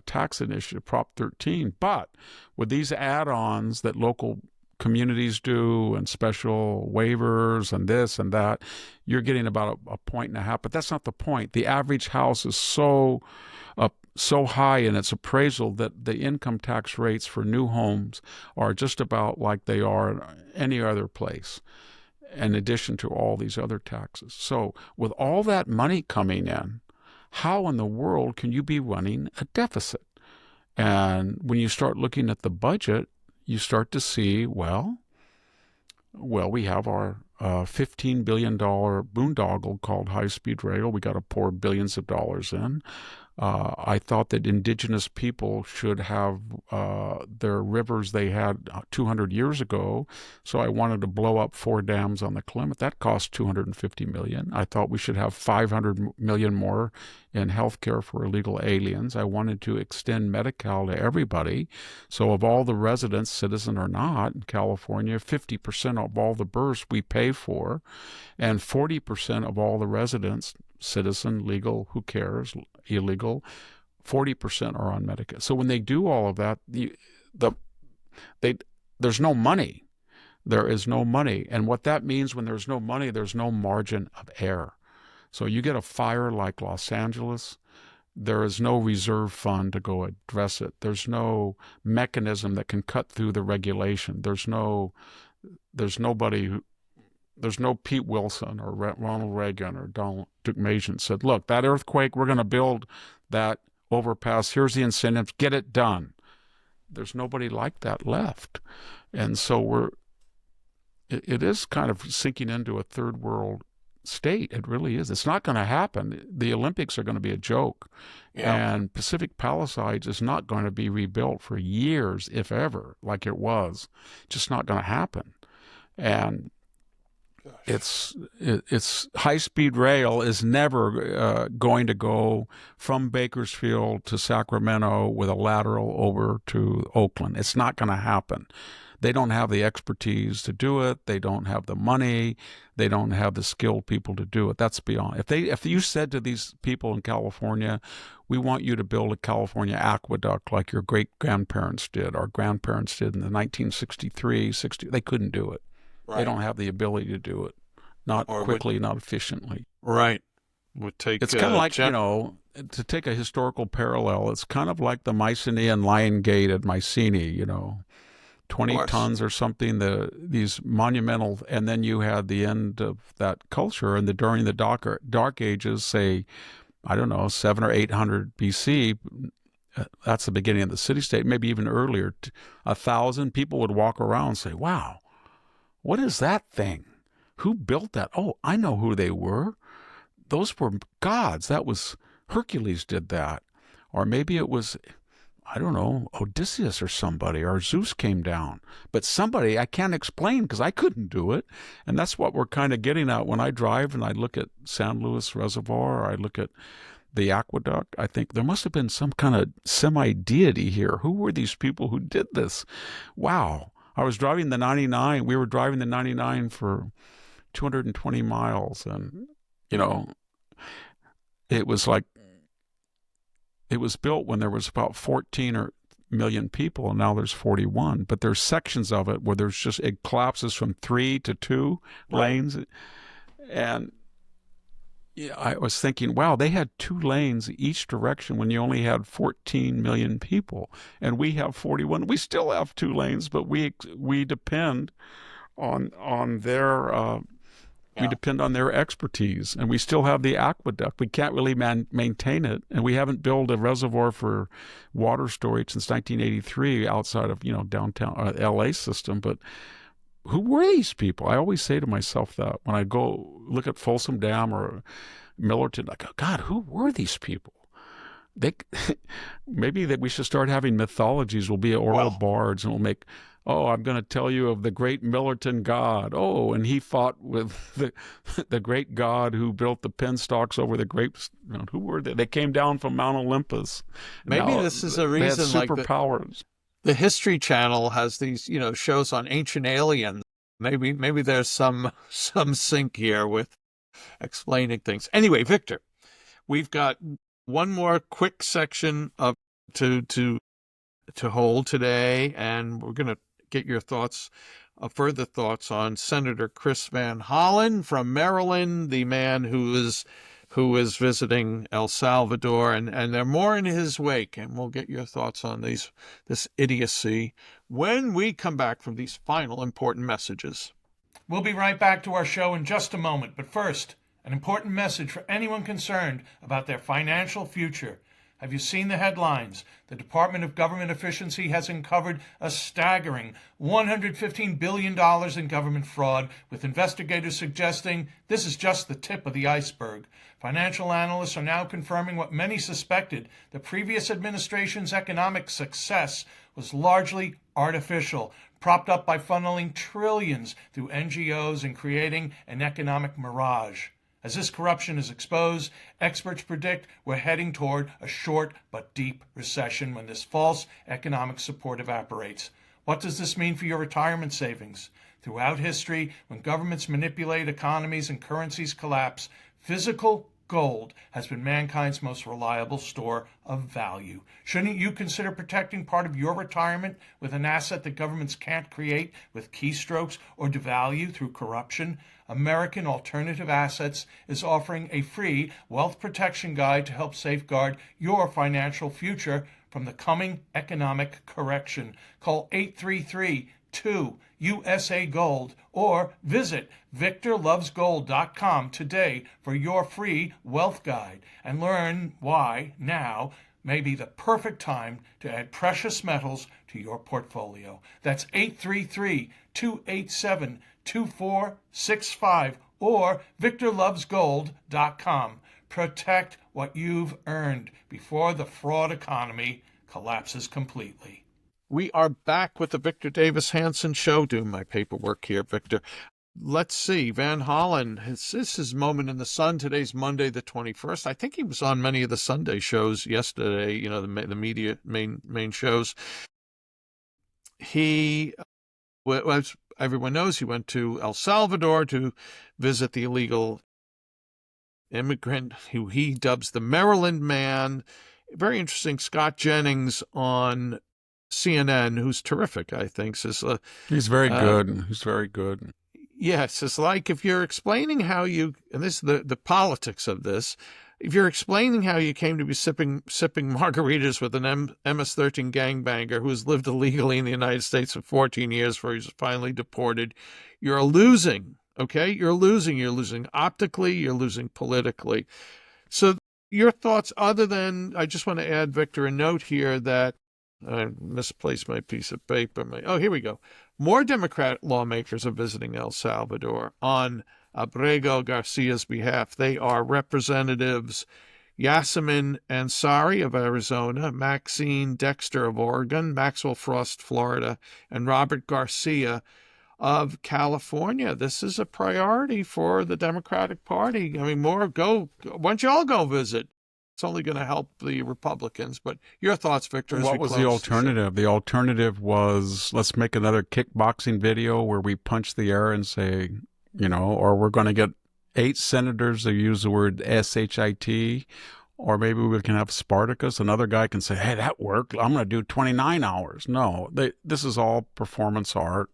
tax initiative, Prop 13. But with these add-ons that local communities do and special waivers and this and that, you're getting about a 1.5. But that's not the point. The average house is so high in its appraisal that the income tax rates for new homes are just about like they are in any other place, in addition to all these other taxes. So with all that money coming in, how in the world can you be running a deficit? And when you start looking at the budget, you start to see, well, we have our $15 billion boondoggle called high-speed rail. We got to pour billions of dollars in. I thought that indigenous people should have their rivers they had 200 years ago, so I wanted to blow up 4 dams on the Klamath. That cost $250 million. I thought we should have $500 million more in health care for illegal aliens. I wanted to extend Medi-Cal to everybody. So of all the residents, citizen or not, in California, 50% of all the births we pay for, and 40% of all the residents, citizen, legal, who cares, illegal, 40% are on Medicare. So when they do all of that, there's no money. There is no money. And what that means when there's no money, there's no margin of error. So you get a fire like Los Angeles, there is no reserve fund to go address it. There's no mechanism that can cut through the regulation. There's no Pete Wilson or Ronald Reagan or Donald Duke Mason said, look, that earthquake, we're going to build that overpass. Here's the incentives. Get it done. There's nobody like that left. And so it is kind of sinking into a third world state. It really is. It's not going to happen. The Olympics are going to be a joke. Yeah. And Pacific Palisades is not going to be rebuilt for years, if ever, like it was. Just not going to happen. And it's high-speed rail is never going to go from Bakersfield to Sacramento with a lateral over to Oakland. It's not going to happen. They don't have the expertise to do it. They don't have the money. They don't have the skilled people to do it. That's beyond. If you said to these people in California, we want you to build a California aqueduct like your great-grandparents did, our grandparents did in the 1963, 60, they couldn't do it. Right. They don't have the ability to do it. Not quickly, not efficiently. Right. Would take. It's kind of like, to take a historical parallel, it's kind of like the Mycenaean Lion Gate at Mycenae, 20 tons or something, these monumental, and then you had the end of that culture, and during the Dark Ages, say, I don't know, 700 or 800 BC, that's the beginning of the city-state, maybe even earlier, 1,000 people would walk around and say, wow, what is that thing? Who built that? Oh, I know who they were. Those were gods. That was Hercules did that. Or maybe it was, I don't know, Odysseus or somebody, or Zeus came down. But somebody I can't explain because I couldn't do it. And that's what we're kind of getting at when I drive and I look at San Luis Reservoir, or I look at the aqueduct. I think there must have been some kind of semi-deity here. Who were these people who did this? Wow. I was driving the 99. We were driving the 99 for 220 miles. And, it was like, it was built when there was about 14 million people, and now there's 41. But there's sections of it where it collapses from 3 to 2 lanes. And I was thinking, wow, they had 2 lanes each direction when you only had 14 million people, and we have 41. We still have 2 lanes, but we depend on their we depend on their expertise, and we still have the aqueduct. We can't really maintain it, and we haven't built a reservoir for water storage since 1983 outside of downtown LA system. But who were these people? I always say to myself that when I go look at Folsom Dam or Millerton, I go, God, who were these people? Maybe that we should start having mythologies. We'll be oral bards, and we'll make, I'm going to tell you of the great Millerton god. Oh, and he fought with the great god who built the penstocks over the grapes. Who were they? They came down from Mount Olympus. Maybe this is a reason, they had superpowers. The History Channel has these, shows on ancient aliens. Maybe there's some sync here with explaining things. Anyway, Victor, we've got one more quick section to hold today, and we're going to get your thoughts, further thoughts on Senator Chris Van Hollen from Maryland, the man who is visiting El Salvador, and there are more in his wake, and we'll get your thoughts on this idiocy when we come back from these final important messages. We'll be right back to our show in just a moment, but first, an important message for anyone concerned about their financial future. Have you seen the headlines? The Department of Government Efficiency has uncovered a staggering $115 billion in government fraud, with investigators suggesting this is just the tip of the iceberg. Financial analysts are now confirming what many suspected: the previous administration's economic success was largely artificial, propped up by funneling trillions through NGOs and creating an economic mirage. As this corruption is exposed, experts predict we're heading toward a short but deep recession when this false economic support evaporates. What does this mean for your retirement savings? Throughout history, when governments manipulate economies and currencies collapse, physical gold has been mankind's most reliable store of value. Shouldn't you consider protecting part of your retirement with an asset that governments can't create with keystrokes or devalue through corruption? American Alternative Assets is offering a free wealth protection guide to help safeguard your financial future from the coming economic correction. Call 833-2-USA-GOLD or visit VictorLovesGold.com today for your free wealth guide and learn why now may be the perfect time to add precious metals to your portfolio. That's 833-287-2465 or victorlovesgold.com. Protect what you've earned before the fraud economy collapses completely. We are back with the Victor Davis Hanson Show. Doing my paperwork here, Victor. Let's see. Van Hollen, this is his moment in the sun. Today's Monday, the 21st. I think he was on many of the Sunday shows yesterday, you know, the media main shows. He, as everyone knows, he went to El Salvador to visit the illegal immigrant who he dubs the Maryland Man. Very interesting. Scott Jennings on CNN, who's terrific, I think, says he's very good. He's very good. Yes, it's like if you're explaining how you, and this is the politics of this, if you're explaining how you came to be sipping margaritas with an MS-13 gangbanger who has lived illegally in the United States for 14 years before he was finally deported, you're losing, okay? You're losing. You're losing optically. You're losing politically. So your thoughts, other than, I just want to add, Victor, a note here that I misplaced my piece of paper. Oh, here we go. More Democratic lawmakers are visiting El Salvador on Abrego Garcia's behalf. They are Representatives Yasemin Ansari of Arizona, Maxine Dexter of Oregon, Maxwell Frost, Florida, and Robert Garcia of California. This is a priority for the Democratic Party. I mean, why don't you all go visit? It's only going to help the Republicans. But your thoughts, Victor? What was the alternative? The alternative was, let's make another kickboxing video where we punch the air and say, you know, or we're going to get 8 senators to use the word SHIT, or maybe we can have Spartacus. Another guy can say, hey, that worked. I'm going to do 29 hours. No, this is all performance art.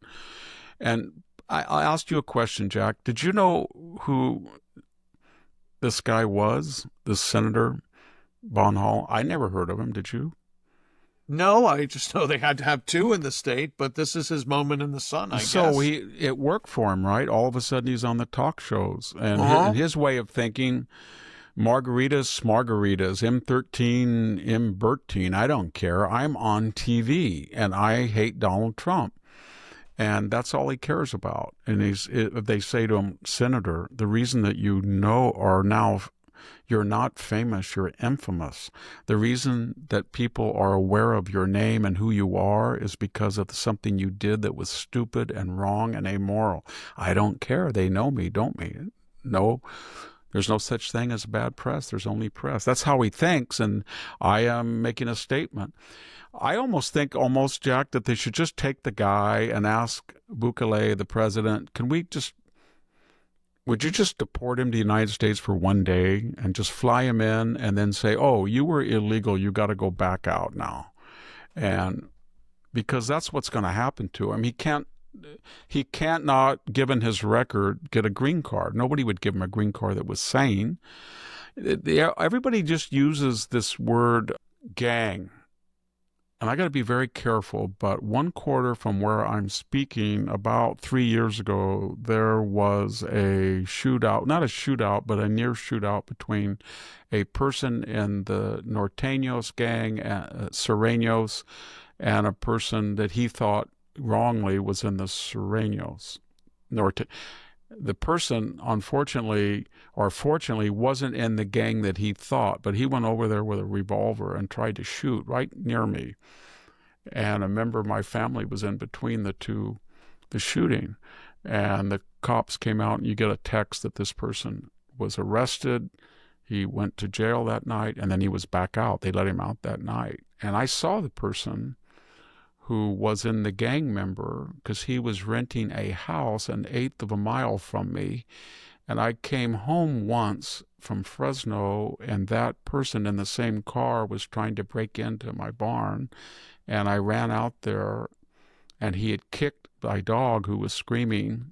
And I asked you a question, Jack. Did you know who this guy was, this Senator Von Hall? I never heard of him. Did you? No, I just know they had to have 2 in the state, but this is his moment in the sun, I guess. So it worked for him, right? All of a sudden he's on the talk shows. And his way of thinking, margaritas, M13, M13, I don't care. I'm on TV, and I hate Donald Trump. And that's all he cares about. And if they say to him, Senator, the reason that you know are now, you're not famous, you're infamous. The reason that people are aware of your name and who you are is because of something you did that was stupid and wrong and amoral. I don't care. They know me, don't me? No, there's no such thing as bad press. There's only press. That's how he thinks, and I am making a statement. I almost think, Jack, that they should just take the guy and ask Bukele, the president, would you just deport him to the United States for one day and just fly him in and then say, oh, you were illegal, you got to go back out now? And because that's what's going to happen to him. He can't not, given his record, get a green card. Nobody would give him a green card that was sane. Everybody just uses this word gang. And I got to be very careful, but 1 quarter from where I'm speaking, about 3 years ago, there was a shootout, not a shootout, but a near shootout between a person in the Norteños gang, Sureños, and a person that he thought wrongly was in the Sureños. The person, unfortunately or fortunately, wasn't in the gang that he thought, but he went over there with a revolver and tried to shoot right near me. And a member of my family was in between the shooting. And the cops came out, and you get a text that this person was arrested. He went to jail that night, and then he was back out. They let him out that night. And I saw the person who was in the gang member because he was renting a house an eighth of a mile from me. And I came home once from Fresno, and that person in the same car was trying to break into my barn. And I ran out there, and he had kicked my dog who was screaming,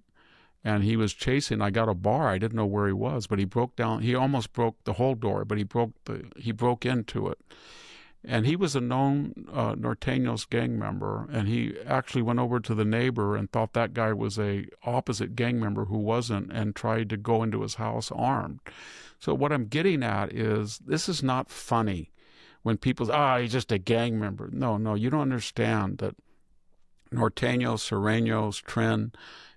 and he was chasing. I got a bar. I didn't know where he was, but he broke down. He almost broke the whole door, but he broke into it. And he was a known Norteños gang member, and he actually went over to the neighbor and thought that guy was a opposite gang member who wasn't, and tried to go into his house armed. So what I'm getting at is, this is not funny when people say, he's just a gang member. No, you don't understand that Norteños, Sureños, Tren,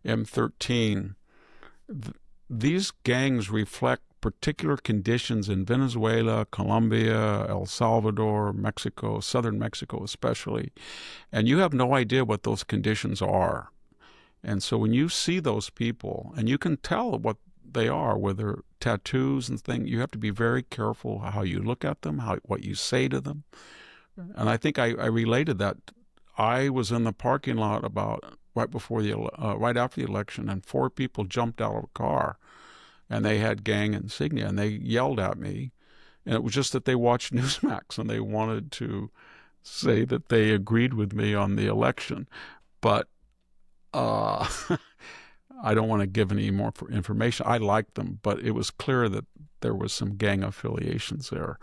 M13, these gangs reflect particular conditions in Venezuela, Colombia, El Salvador, Mexico, southern Mexico especially, and you have no idea what those conditions are. And so when you see those people, and you can tell what they are, whether tattoos and things, you have to be very careful how you look at them, what you say to them. And I think I related that. I was in the parking lot right after the election, and 4 people jumped out of a car, and they had gang insignia, and they yelled at me. And it was just that they watched Newsmax, and they wanted to say that they agreed with me on the election. But I don't want to give any more information. I liked them, but it was clear that there was some gang affiliations there.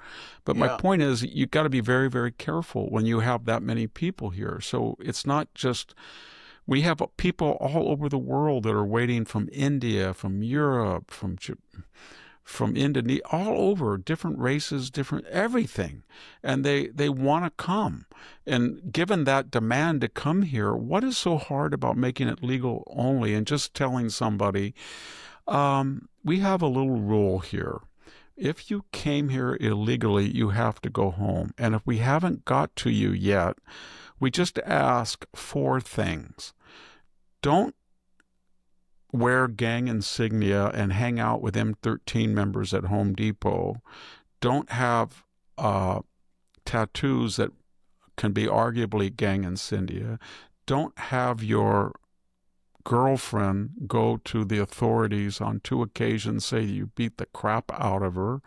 But my point is, you got to be very, very careful when you have that many people here. So it's not just, we have people all over the world that are waiting, from India, from Europe, from Indonesia, all over, different races, different everything. And they want to come. And given that demand to come here, what is so hard about making it legal only and just telling somebody, we have a little rule here. If you came here illegally, you have to go home. And if we haven't got to you yet, we just ask 4 things. Don't wear gang insignia and hang out with M13 members at Home Depot. Don't have tattoos that can be arguably gang insignia. Don't have your girlfriend go to the authorities on 2 occasions, say you beat the crap out of her.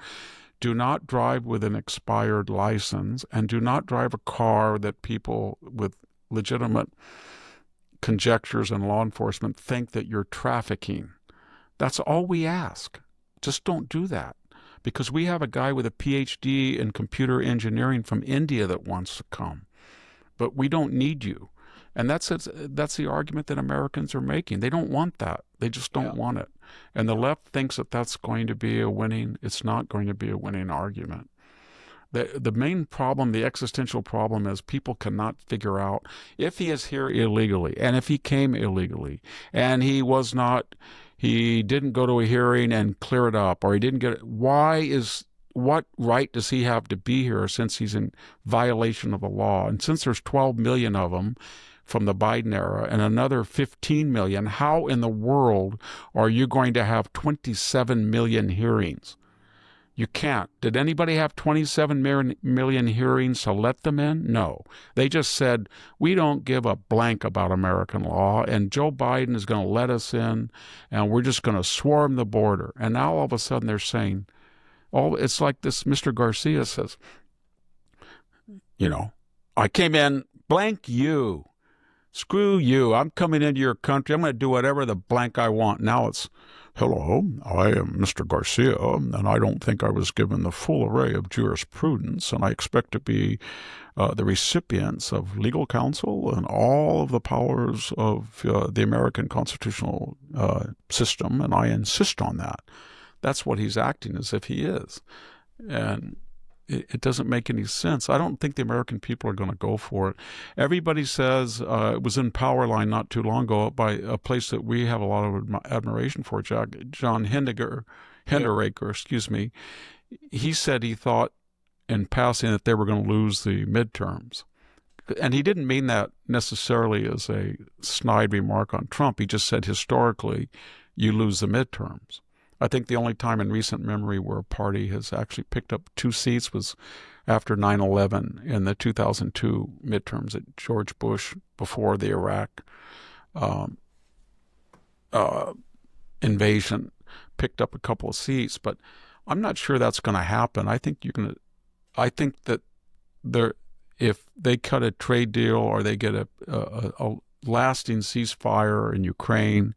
Do not drive with an expired license, and do not drive a car that people with legitimate conjectures and law enforcement think that you're trafficking. That's all we ask. Just don't do that. Because we have a guy with a PhD in computer engineering from India that wants to come. But we don't need you. And that's the argument that Americans are making. They don't want that. They just don't want it. And the left thinks that that's going to be it's not going to be a winning argument. The main problem, the existential problem, is people cannot figure out if he is here illegally, and if he came illegally, and he didn't go to a hearing and clear it up, or he didn't get it. What right does he have to be here since he's in violation of the law? And since there's 12 million of them from the Biden era and another 15 million, how in the world are you going to have 27 million hearings? You can't. Did anybody have 27 million hearings to let them in? No. They just said, we don't give a blank about American law, and Joe Biden is going to let us in, and we're just going to swarm the border. And now all of a sudden they're saying, it's like this Mr. Garcia says, I came in, blank you. Screw you. I'm coming into your country. I'm going to do whatever the blank I want. Now it's, hello, I am Mr. Garcia, and I don't think I was given the full array of jurisprudence, and I expect to be the recipients of legal counsel and all of the powers of the American constitutional system, and I insist on that. That's what he's acting as if he is. And it doesn't make any sense. I don't think the American people are going to go for it. Everybody says, it was in Powerline not too long ago by a place that we have a lot of admiration for, John Hinderaker, excuse me. He said he thought in passing that they were going to lose the midterms. And he didn't mean that necessarily as a snide remark on Trump. He just said historically, you lose the midterms. I think the only time in recent memory where a party has actually picked up 2 seats was after 9/11 in the 2002 midterms at George Bush before the Iraq invasion, picked up a couple of seats. But I'm not sure that's going to happen. I think that if they cut a trade deal or they get a lasting ceasefire in Ukraine,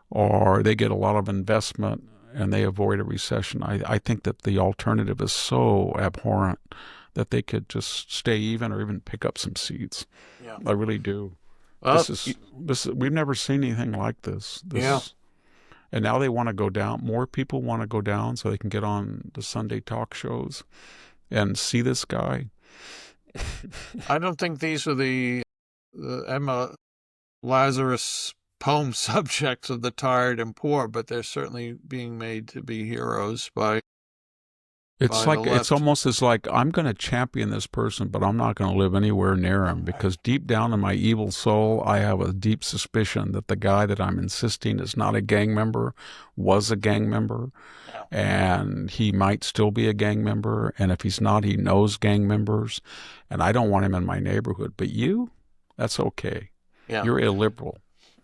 or they get a lot of investment and they avoid a recession, I think that the alternative is so abhorrent that they could just stay even or even pick up some seats. Yeah. I really do. We've never seen anything like this. And now they want to go down. More people want to go down so they can get on the Sunday talk shows and see this guy. I don't think these are the Emma Lazarus poem subjects of the tired and poor, but they're certainly being made to be heroes by It's by like the left. it's almost as like I'm going to champion this person, but I'm not going to live anywhere near him because deep down in my evil soul, I have a deep suspicion that the guy that I'm insisting is not a gang member was a gang member, and he might still be a gang member. And if he's not, he knows gang members, and I don't want him in my neighborhood. But you, that's okay. Yeah. You're illiberal.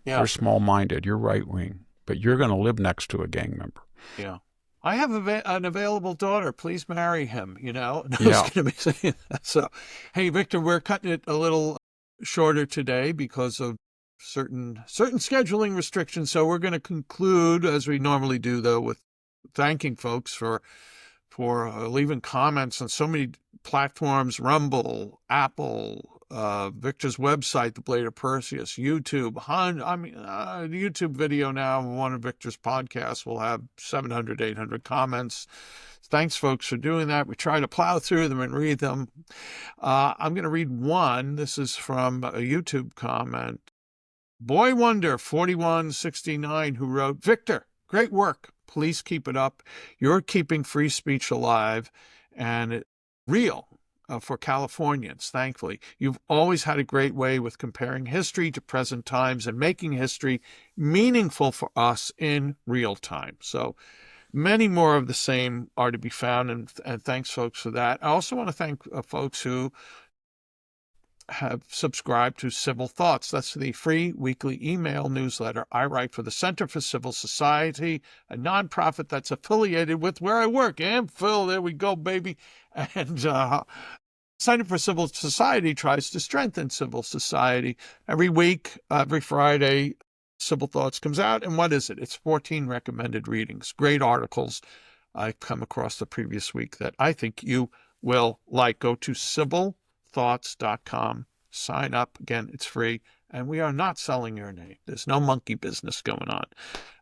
Yeah. You're small-minded. You're right-wing, but you're going to live next to a gang member. Yeah. I have an available daughter. Please marry him, you know? And I Yeah. was going to be saying that. So, hey, Victor, we're cutting it a little shorter today because of certain scheduling restrictions. So we're going to conclude, as we normally do, though, with thanking folks for leaving comments on so many platforms: Rumble, Apple, Victor's website, The Blade of Perseus, YouTube. The YouTube video now, one of Victor's podcasts, will have 700, 800 comments. Thanks, folks, for doing that. We try to plow through them and read them. I'm going to read one. This is from a YouTube comment. Boy Wonder 4169, who wrote, Victor, great work. Please keep it up. You're keeping free speech alive and real for Californians, thankfully. You've always had a great way with comparing history to present times and making history meaningful for us in real time. So many more of the same are to be found, and thanks, folks, for that. I also want to thank folks who have subscribed to Civil Thoughts. That's the free weekly email newsletter I write for the Center for Civil Society, a nonprofit that's affiliated with where I work. And Phil, there we go, baby. And Center for Civil Society tries to strengthen civil society. Every week, every Friday, Civil Thoughts comes out. And what is it? It's 14 recommended readings, great articles I've come across the previous week that I think you will like. Go to civilthoughts.com. Sign up. Again, it's free. And we are not selling your name. There's no monkey business going on.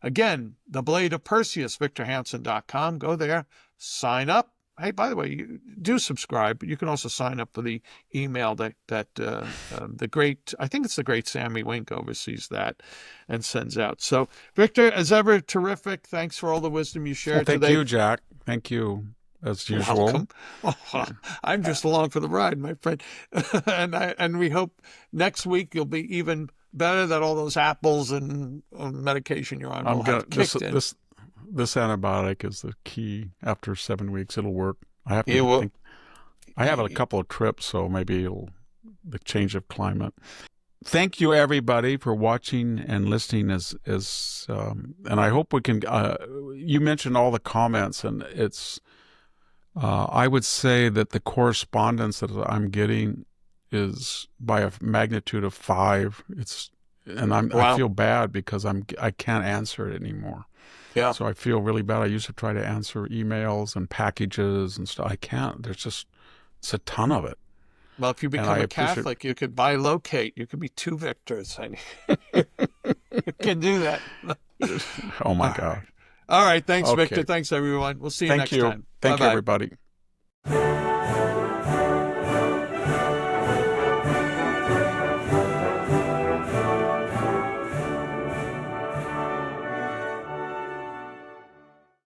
Again, The Blade of Perseus, victorhanson.com. Go there. Sign up. Hey, by the way, you do subscribe, but you can also sign up for the email that the great, I think it's the great Sammy Wink oversees that and sends out. So, Victor, as ever, terrific. Thanks for all the wisdom you shared Thank today. you, Jack. Thank you, as usual. Welcome. Oh, I'm just along for the ride, my friend. and we hope next week you'll be even better, that all those apples and medication you're on will have kicked in. This antibiotic is the key. After 7 weeks, it'll work. I have a couple of trips, so maybe the change of climate. Thank you, everybody, for watching and listening. And I hope we can. You mentioned all the comments, and it's. I would say that the correspondence that I'm getting is by a magnitude of 5. I feel bad because I can't answer it anymore. Yeah. So I feel really bad. I used to try to answer emails and packages and stuff. I can't. It's a ton of it. Well, if you become a Catholic, you could bilocate. You could be 2 Victors. You can do that. Oh, my God. All right. Thanks, Okay. Victor. Thanks, everyone. We'll see you next time. Thank you, Bye-bye. everybody.